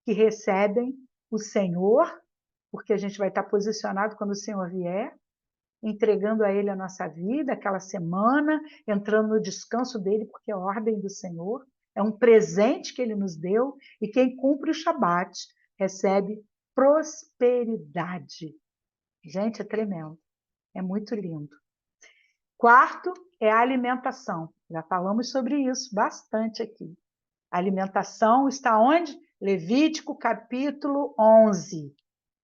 que recebem o Senhor, porque a gente vai estar posicionado quando o Senhor vier, entregando a Ele a nossa vida, aquela semana, entrando no descanso dEle, porque é a ordem do Senhor, é um presente que Ele nos deu, e quem cumpre o Shabat recebe prosperidade. Gente, é tremendo, é muito lindo. Quarto é a alimentação. Já falamos sobre isso bastante aqui. A alimentação está onde? Levítico, capítulo 11.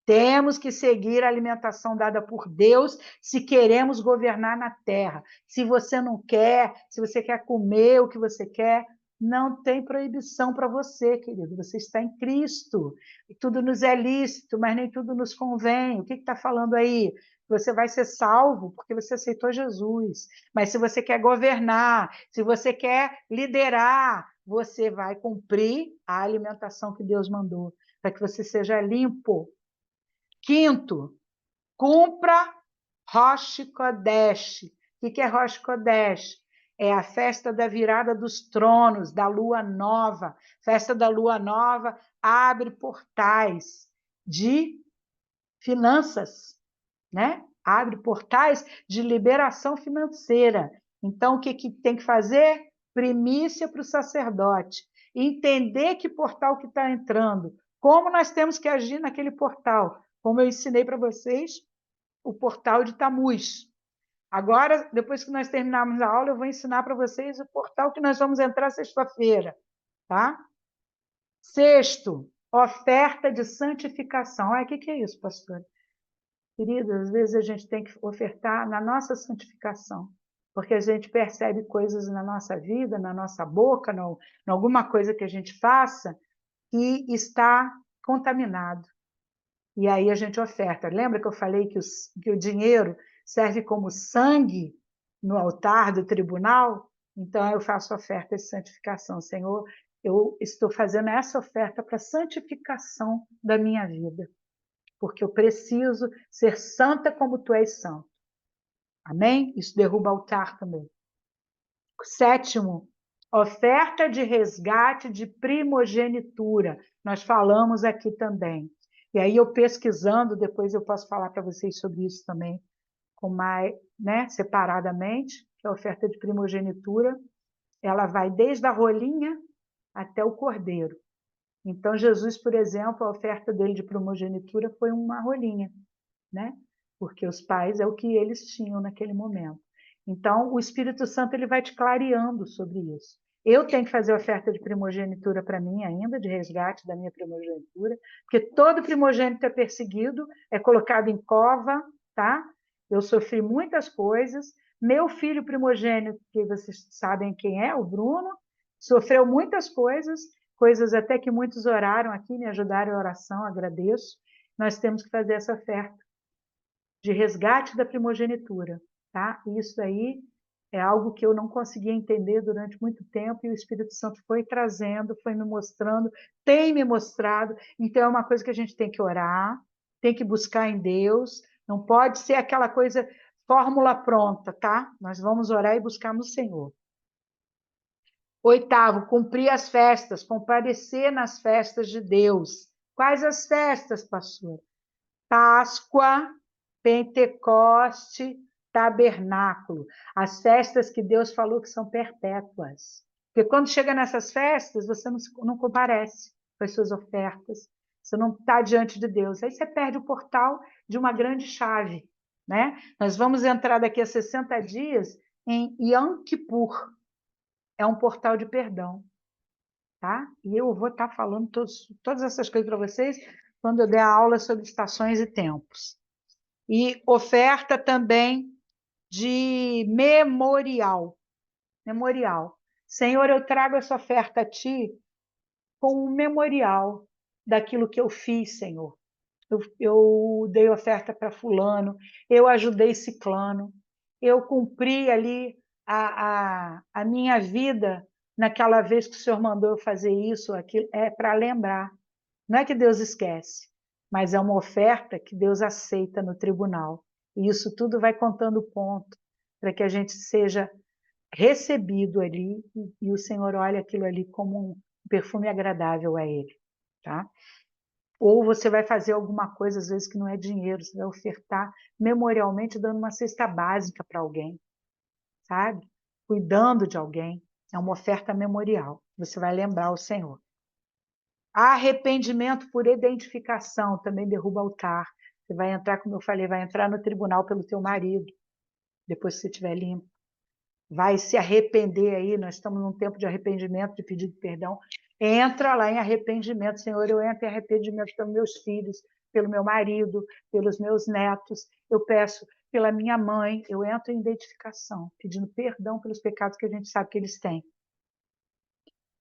Temos que seguir a alimentação dada por Deus se queremos governar na terra. Se você não quer, se você quer comer o que você quer, não tem proibição para você, querido. Você está em Cristo. E tudo nos é lícito, mas nem tudo nos convém. O que está falando aí? Você vai ser salvo porque você aceitou Jesus. Mas se você quer governar, se você quer liderar, você vai cumprir a alimentação que Deus mandou, para que você seja limpo. Quinto, cumpra Rosh Kodesh. O que é Rosh Kodesh? É a festa da virada dos tronos, da lua nova. Festa da lua nova abre portais de finanças, né? Abre portais de liberação financeira. Então, o que tem que fazer? Primícia para o sacerdote. Entender que portal que está entrando. Como nós temos que agir naquele portal. Como eu ensinei para vocês, o portal de Tamuz. Agora, depois que nós terminarmos a aula, eu vou ensinar para vocês o portal que nós vamos entrar sexta-feira, tá? Sexto, oferta de santificação. O que é isso, pastor? Querido, às vezes a gente tem que ofertar na nossa santificação, porque a gente percebe coisas na nossa vida, na nossa boca, em alguma coisa que a gente faça, que está contaminado. E aí a gente oferta. Lembra que eu falei que o dinheiro serve como sangue no altar do tribunal? Então eu faço oferta de santificação. Senhor, eu estou fazendo essa oferta para a santificação da minha vida, porque eu preciso ser santa como tu és santo. Amém? Isso derruba altar também. Sétimo, oferta de resgate de primogenitura. Nós falamos aqui também. E aí eu pesquisando, depois eu posso falar para vocês sobre isso também, com mais, né, separadamente, que a oferta de primogenitura, ela vai desde a rolinha até o cordeiro. Então, Jesus, por exemplo, a oferta dele de primogenitura foi uma rolinha, né? Porque os pais é o que eles tinham naquele momento. Então, o Espírito Santo ele vai te clareando sobre isso. Eu tenho que fazer oferta de primogenitura para mim ainda, de resgate da minha primogenitura, porque todo primogênito é perseguido, é colocado em cova, tá? Eu sofri muitas coisas. Meu filho primogênito, que vocês sabem quem é, o Bruno, sofreu muitas coisas, coisas até que muitos oraram aqui, me ajudaram em oração, agradeço. Nós temos que fazer essa oferta de resgate da primogenitura, tá? Isso aí é algo que eu não conseguia entender durante muito tempo e o Espírito Santo foi trazendo, foi me mostrando, tem me mostrado. Então é uma coisa que a gente tem que orar, tem que buscar em Deus, não pode ser aquela coisa fórmula pronta, tá? Nós vamos orar e buscar no Senhor. Oitavo, cumprir as festas, comparecer nas festas de Deus. Quais as festas, pastor? Páscoa, Pentecoste, Tabernáculo. As festas que Deus falou que são perpétuas. Porque quando chega nessas festas, você não comparece com as suas ofertas. Você não está diante de Deus. Aí você perde o portal de uma grande chave, né? Nós vamos entrar daqui a 60 dias em Yom Kippur. É um portal de perdão, tá? E eu vou estar falando todas essas coisas para vocês quando eu der a aula sobre estações e tempos. E oferta também de memorial. Memorial. Senhor, eu trago essa oferta a Ti com um memorial daquilo que eu fiz, Senhor. Eu dei oferta para fulano, eu ajudei ciclano, eu cumpri ali a minha vida naquela vez que o Senhor mandou eu fazer isso, aquilo, é para lembrar. Não é que Deus esquece, mas é uma oferta que Deus aceita no tribunal. E isso tudo vai contando ponto para que a gente seja recebido ali e o Senhor olhe aquilo ali como um perfume agradável a Ele, tá? Ou você vai fazer alguma coisa, às vezes, que não é dinheiro, você vai ofertar memorialmente dando uma cesta básica para alguém, sabe? Cuidando de alguém. É uma oferta memorial. Você vai lembrar o Senhor. Arrependimento por identificação também derruba altar. Você vai entrar, como eu falei, vai entrar no tribunal pelo teu marido, depois que você estiver limpo. Vai se arrepender aí, nós estamos num tempo de arrependimento, de pedido de perdão. Entra lá em arrependimento, Senhor, eu entro em arrependimento pelos meus filhos, pelo meu marido, pelos meus netos, eu peço pela minha mãe, eu entro em identificação, pedindo perdão pelos pecados que a gente sabe que eles têm.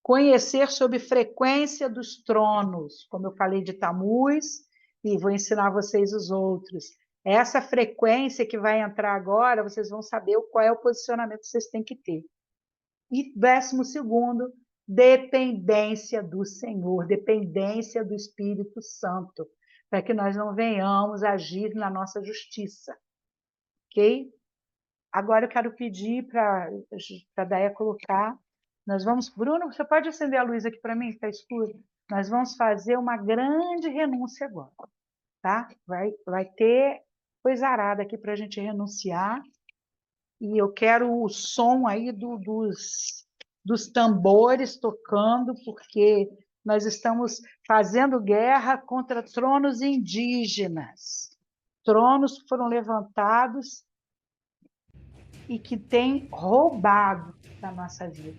Conhecer sobre frequência dos tronos, como eu falei de Tamuz, e vou ensinar vocês os outros. Essa frequência que vai entrar agora, vocês vão saber qual é o posicionamento que vocês têm que ter. E 12º, dependência do Senhor, dependência do Espírito Santo, para que nós não venhamos agir na nossa justiça. Ok? Agora eu quero pedir para a Daia colocar. Nós vamos. Bruno, você pode acender a luz aqui para mim, que está escuro? Nós vamos fazer uma grande renúncia agora. Tá? Vai ter coisa arada aqui para a gente renunciar. E eu quero o som aí dos tambores tocando, porque nós estamos fazendo guerra contra tronos indígenas. Tronos que foram levantados e que têm roubado da nossa vida.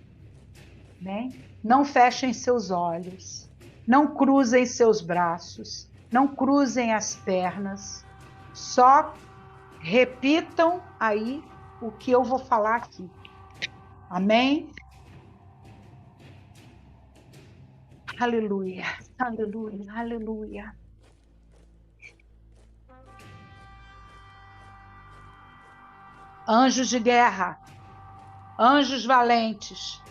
Né? Não fechem seus olhos, não cruzem seus braços, não cruzem as pernas, só repitam aí o que eu vou falar aqui. Amém? Aleluia, aleluia, aleluia. Anjos de guerra, anjos valentes,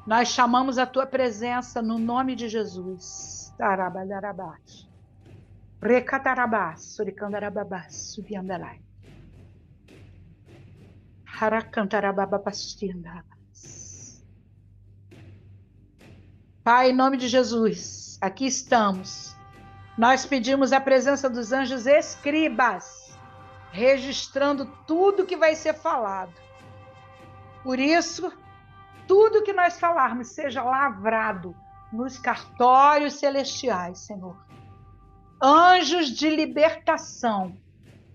nós chamamos a tua presença no nome de Jesus. Tarabalharabás, recatarabás, suricandarababás, subiandarai. Pai, em nome de Jesus, aqui estamos. Nós pedimos a presença dos anjos escribas, registrando tudo que vai ser falado. Por isso, tudo que nós falarmos seja lavrado nos cartórios celestiais, Senhor. Anjos de libertação,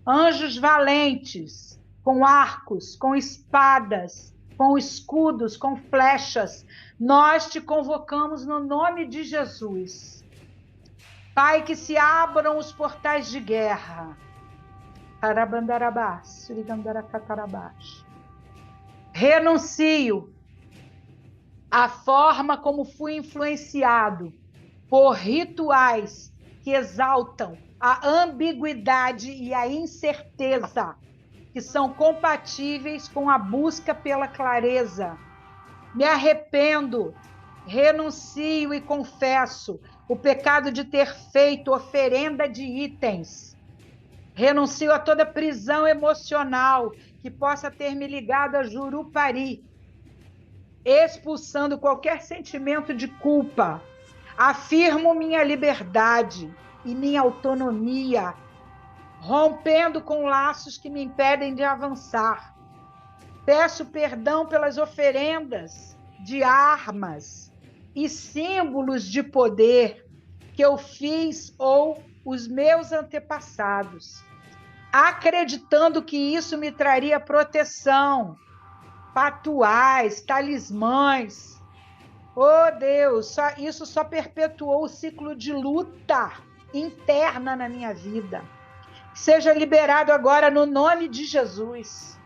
anjos valentes, com arcos, com espadas, com escudos, com flechas, nós te convocamos no nome de Jesus. Pai, que se abram os portais de guerra. Renuncio à forma como fui influenciado por rituais que exaltam a ambiguidade e a incerteza, que são compatíveis com a busca pela clareza. Me arrependo, renuncio e confesso o pecado de ter feito oferenda de itens. Renuncio a toda prisão emocional que possa ter me ligado a Jurupari, expulsando qualquer sentimento de culpa. Afirmo minha liberdade e minha autonomia, rompendo com laços que me impedem de avançar. Peço perdão pelas oferendas de armas e símbolos de poder que eu fiz ou os meus antepassados, acreditando que isso me traria proteção, patuais, talismãs. Oh Deus, isso só perpetuou o ciclo de luta interna na minha vida. Seja liberado agora no nome de Jesus.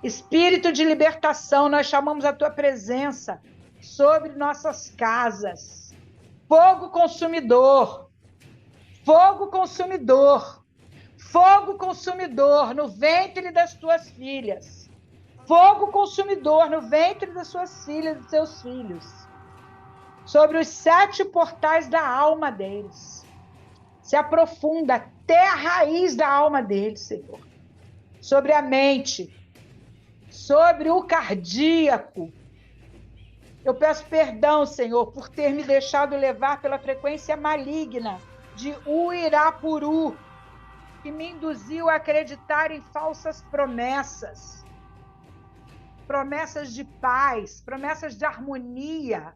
Espírito de libertação, nós chamamos a tua presença sobre nossas casas. Fogo consumidor, fogo consumidor, fogo consumidor no ventre das tuas filhas. Fogo consumidor no ventre das suas filhas e dos seus filhos. Sobre os 7 portais da alma deles. Se aprofunda até a raiz da alma deles, Senhor. Sobre a mente, sobre o cardíaco. Eu peço perdão, Senhor, por ter me deixado levar pela frequência maligna de Uirapuru, que me induziu a acreditar em falsas promessas. Promessas de paz, promessas de harmonia.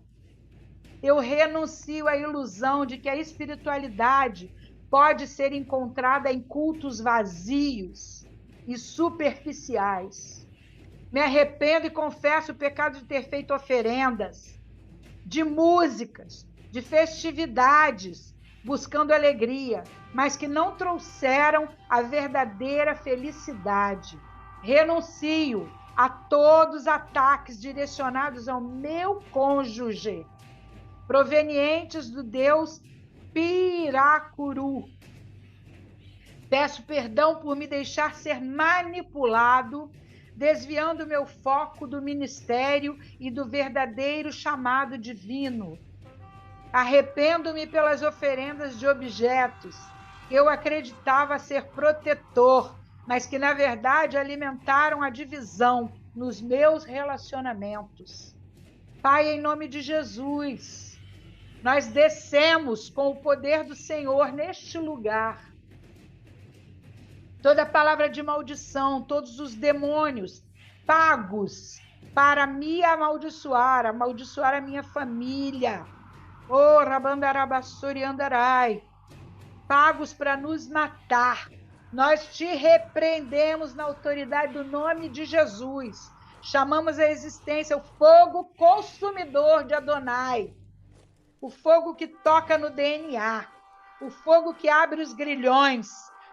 Eu renuncio à ilusão de que a espiritualidade pode ser encontrada em cultos vazios e superficiais. Me arrependo e confesso o pecado de ter feito oferendas, de músicas, de festividades, buscando alegria, mas que não trouxeram a verdadeira felicidade. Renuncio a todos os ataques direcionados ao meu cônjuge, provenientes do Deus Piracuru. Peço perdão por me deixar ser manipulado, desviando meu foco do ministério e do verdadeiro chamado divino. Arrependo-me pelas oferendas de objetos que eu acreditava ser protetor, mas que, na verdade, alimentaram a divisão nos meus relacionamentos. Pai, em nome de Jesus, nós descemos com o poder do Senhor neste lugar. Toda palavra de maldição, todos os demônios pagos para me amaldiçoar a minha família, oh, Rabandarabassori Andarai, pagos para nos matar, nós te repreendemos na autoridade do nome de Jesus. Chamamos à existência o fogo consumidor de Adonai, o fogo que toca no DNA, o fogo que abre os grilhões,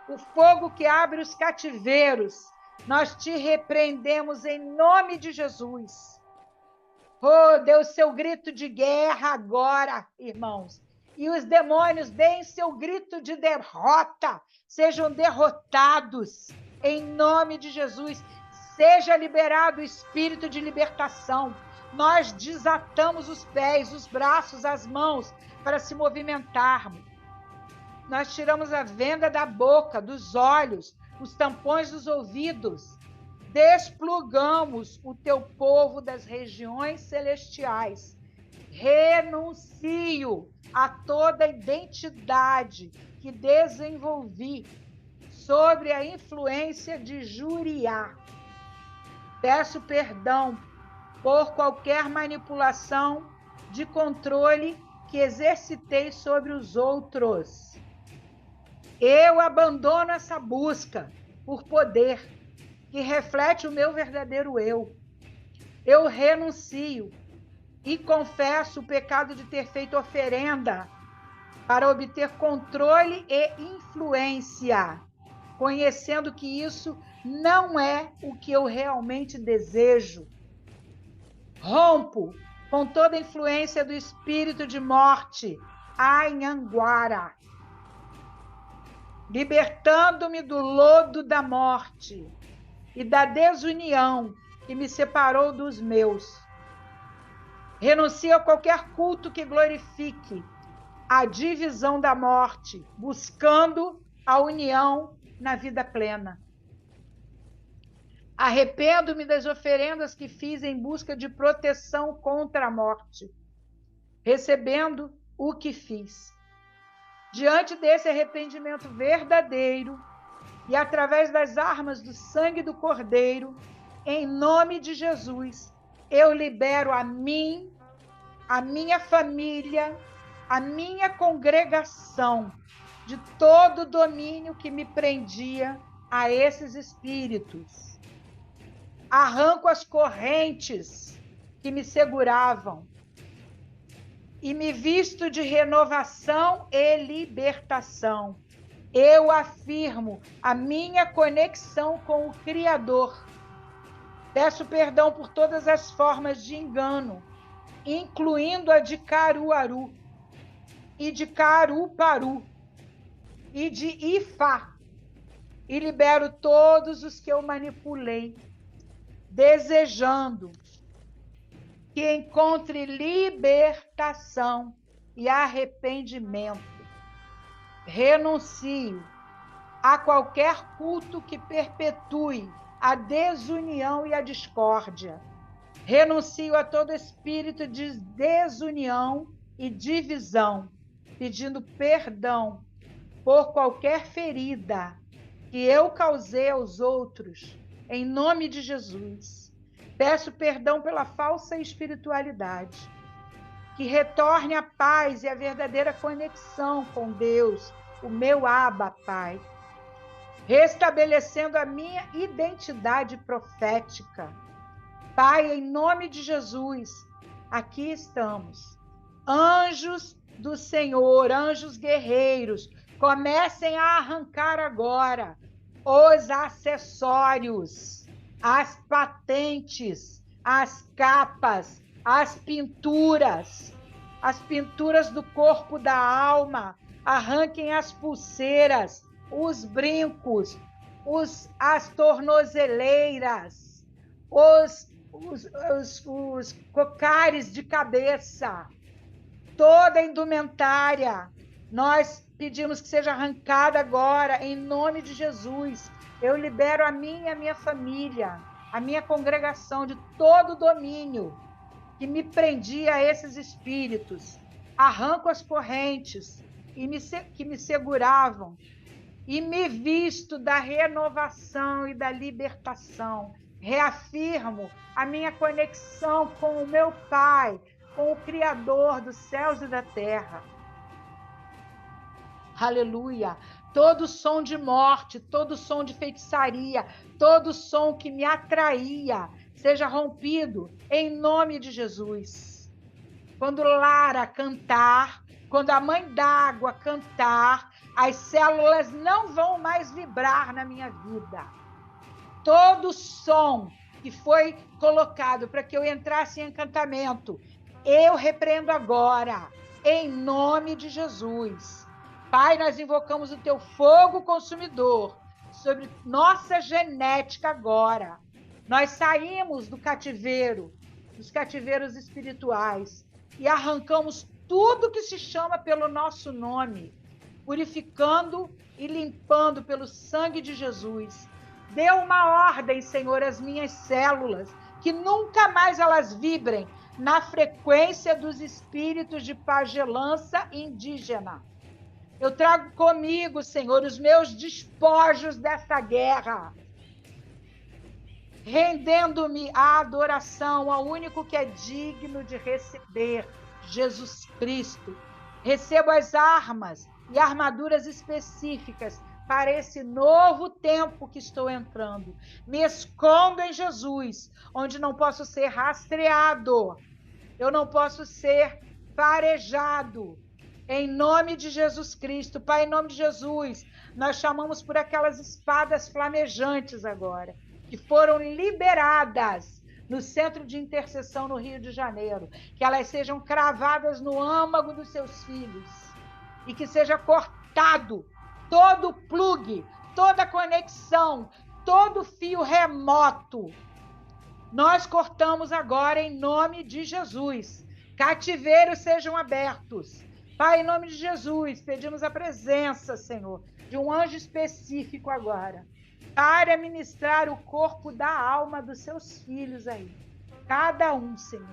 o fogo que abre os cativeiros. Nós te repreendemos em nome de Jesus. Oh, dê o seu grito de guerra agora, irmãos. E os demônios deem seu grito de derrota. Sejam derrotados em nome de Jesus. Seja liberado o espírito de libertação. Nós desatamos os pés, os braços, as mãos para se movimentarmos. Nós tiramos a venda da boca, dos olhos, os tampões dos ouvidos. Desplugamos o teu povo das regiões celestiais. Renuncio a toda identidade que desenvolvi sobre a influência de Juriá. Peço perdão por qualquer manipulação de controle que exercitei sobre os outros. Eu abandono essa busca por poder que reflete o meu verdadeiro eu. Eu renuncio e confesso o pecado de ter feito oferenda para obter controle e influência, conhecendo que isso não é o que eu realmente desejo. Rompo com toda a influência do espírito de morte, Anhanguara, libertando-me do lodo da morte e da desunião que me separou dos meus. Renuncio a qualquer culto que glorifique a divisão da morte, buscando a união na vida plena. Arrependo-me das oferendas que fiz em busca de proteção contra a morte, recebendo o que fiz. Diante desse arrependimento verdadeiro e através das armas do sangue do Cordeiro, em nome de Jesus, eu libero a mim, a minha família, a minha congregação de todo o domínio que me prendia a esses espíritos. Arranco as correntes que me seguravam e me visto de renovação e libertação. Eu afirmo a minha conexão com o Criador. Peço perdão por todas as formas de engano, incluindo a de Caruaru, e de Caruparu, e de Ifá, e libero todos os que eu manipulei, desejando que encontre libertação e arrependimento. Renuncio a qualquer culto que perpetue a desunião e a discórdia. Renuncio a todo espírito de desunião e divisão, pedindo perdão por qualquer ferida que eu causei aos outros, em nome de Jesus. Peço perdão pela falsa espiritualidade, que retorne a paz e a verdadeira conexão com Deus, o meu Abba, Pai, restabelecendo a minha identidade profética. Pai, em nome de Jesus, aqui estamos. Anjos do Senhor, anjos guerreiros, comecem a arrancar agora os acessórios, as patentes, as capas, as pinturas do corpo da alma. Arranquem as pulseiras, os brincos, as tornozeleiras, os cocares de cabeça, toda a indumentária. Nós pedimos que seja arrancada agora, em nome de Jesus. Eu libero a mim e a minha família, a minha congregação, de todo o domínio que me prendia a esses espíritos. Arranco as correntes que me seguravam e me visto da renovação e da libertação. Reafirmo a minha conexão com o meu Pai, com o Criador dos céus e da terra. Aleluia! Todo som de morte, todo som de feitiçaria, todo som que me atraía, seja rompido em nome de Jesus. Quando Lara cantar, quando a Mãe d'Água cantar, as células não vão mais vibrar na minha vida. Todo som que foi colocado para que eu entrasse em encantamento, eu repreendo agora, em nome de Jesus. Pai, nós invocamos o teu fogo consumidor sobre nossa genética agora. Nós saímos do cativeiro, dos cativeiros espirituais, e arrancamos tudo que se chama pelo nosso nome, purificando e limpando pelo sangue de Jesus. Dê uma ordem, Senhor, às minhas células, que nunca mais elas vibrem na frequência dos espíritos de pagelança indígena. Eu trago comigo, Senhor, os meus despojos dessa guerra, rendendo-me à adoração ao único que é digno de receber, Jesus Cristo. Recebo as armas e armaduras específicas para esse novo tempo que estou entrando. Me escondo em Jesus, onde não posso ser rastreado, eu não posso ser farejado. Em nome de Jesus Cristo, Pai, em nome de Jesus, nós chamamos por aquelas espadas flamejantes agora, que foram liberadas no Centro de Intercessão no Rio de Janeiro, que elas sejam cravadas no âmago dos seus filhos e que seja cortado todo plug, toda conexão, todo fio remoto. Nós cortamos agora em nome de Jesus. Cativeiros sejam abertos. Pai, em nome de Jesus, pedimos a presença, Senhor, de um anjo específico agora, para ministrar o corpo da alma dos seus filhos aí. Cada um, Senhor.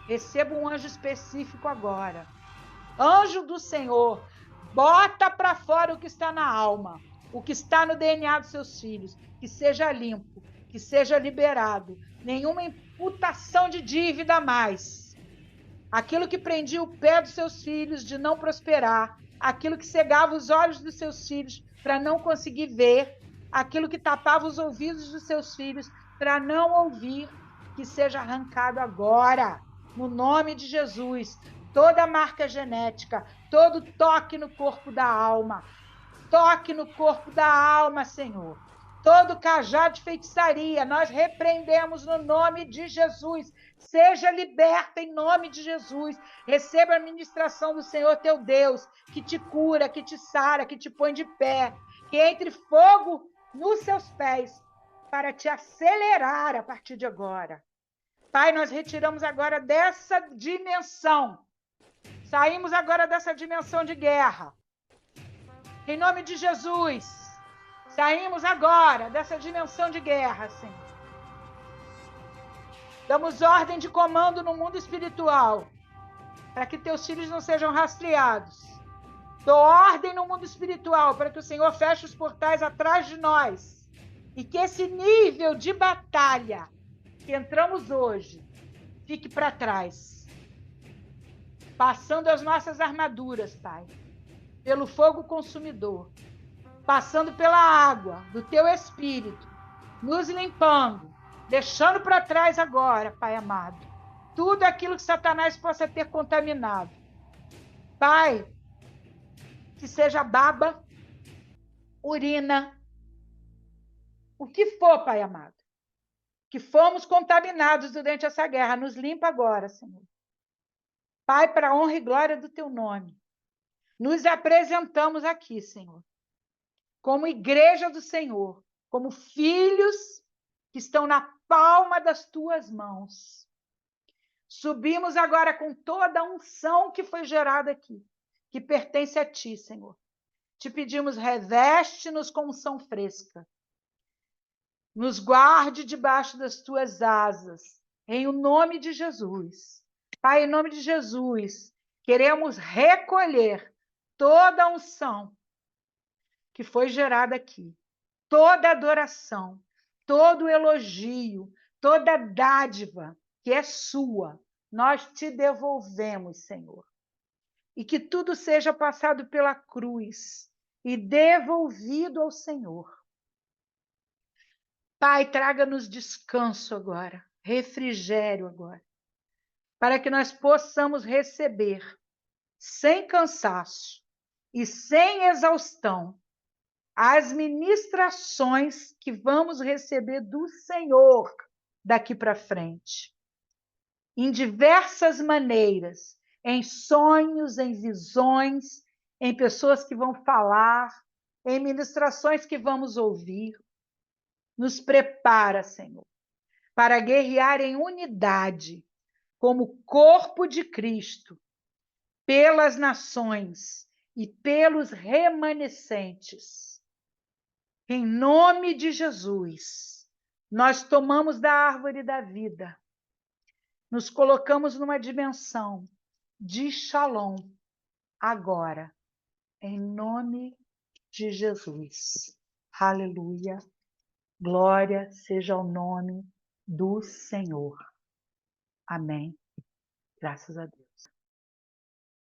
Receba um anjo específico agora. Anjo do Senhor, bota para fora o que está na alma, o que está no DNA dos seus filhos, que seja limpo, que seja liberado. Nenhuma imputação de dívida mais. Aquilo que prendia o pé dos seus filhos de não prosperar, aquilo que cegava os olhos dos seus filhos para não conseguir ver, aquilo que tapava os ouvidos dos seus filhos para não ouvir, que seja arrancado agora, no nome de Jesus. Toda marca genética, todo toque no corpo da alma, toque no corpo da alma, Senhor. Todo cajado de feitiçaria, nós repreendemos no nome de Jesus. Seja liberta em nome de Jesus. Receba a ministração do Senhor teu Deus, que te cura, que te sara, que te põe de pé, que entre fogo nos seus pés para te acelerar a partir de agora. Pai, nós retiramos agora dessa dimensão. Saímos agora dessa dimensão de guerra. Em nome de Jesus. Saímos agora dessa dimensão de guerra, Senhor. Damos ordem de comando no mundo espiritual, para que teus filhos não sejam rastreados. Dou ordem no mundo espiritual, para que o Senhor feche os portais atrás de nós. E que esse nível de batalha que entramos hoje fique para trás. Passando as nossas armaduras, Pai, pelo fogo consumidor. Passando pela água do teu Espírito, nos limpando, deixando para trás agora, Pai amado, tudo aquilo que Satanás possa ter contaminado. Pai, que seja baba, urina, o que for, Pai amado, que fomos contaminados durante essa guerra, nos limpa agora, Senhor. Pai, para a honra e glória do teu nome, nos apresentamos aqui, Senhor, como igreja do Senhor, como filhos que estão na palma das tuas mãos. Subimos agora com toda a unção que foi gerada aqui, que pertence a ti, Senhor. Te pedimos, reveste-nos com unção fresca. Nos guarde debaixo das tuas asas, em o nome de Jesus. Pai, em nome de Jesus, queremos recolher toda a unção que foi gerada aqui, toda adoração, todo elogio, toda dádiva que é sua, nós te devolvemos, Senhor. E que tudo seja passado pela cruz e devolvido ao Senhor. Pai, traga-nos descanso agora, refrigério agora, para que nós possamos receber, sem cansaço e sem exaustão, as ministrações que vamos receber do Senhor daqui para frente. Em diversas maneiras, em sonhos, em visões, em pessoas que vão falar, em ministrações que vamos ouvir. Nos prepara, Senhor, para guerrear em unidade, como corpo de Cristo, pelas nações e pelos remanescentes. Em nome de Jesus, nós tomamos da árvore da vida, nos colocamos numa dimensão de Shalom agora, em nome de Jesus. Aleluia. Glória seja ao nome do Senhor. Amém. Graças a Deus.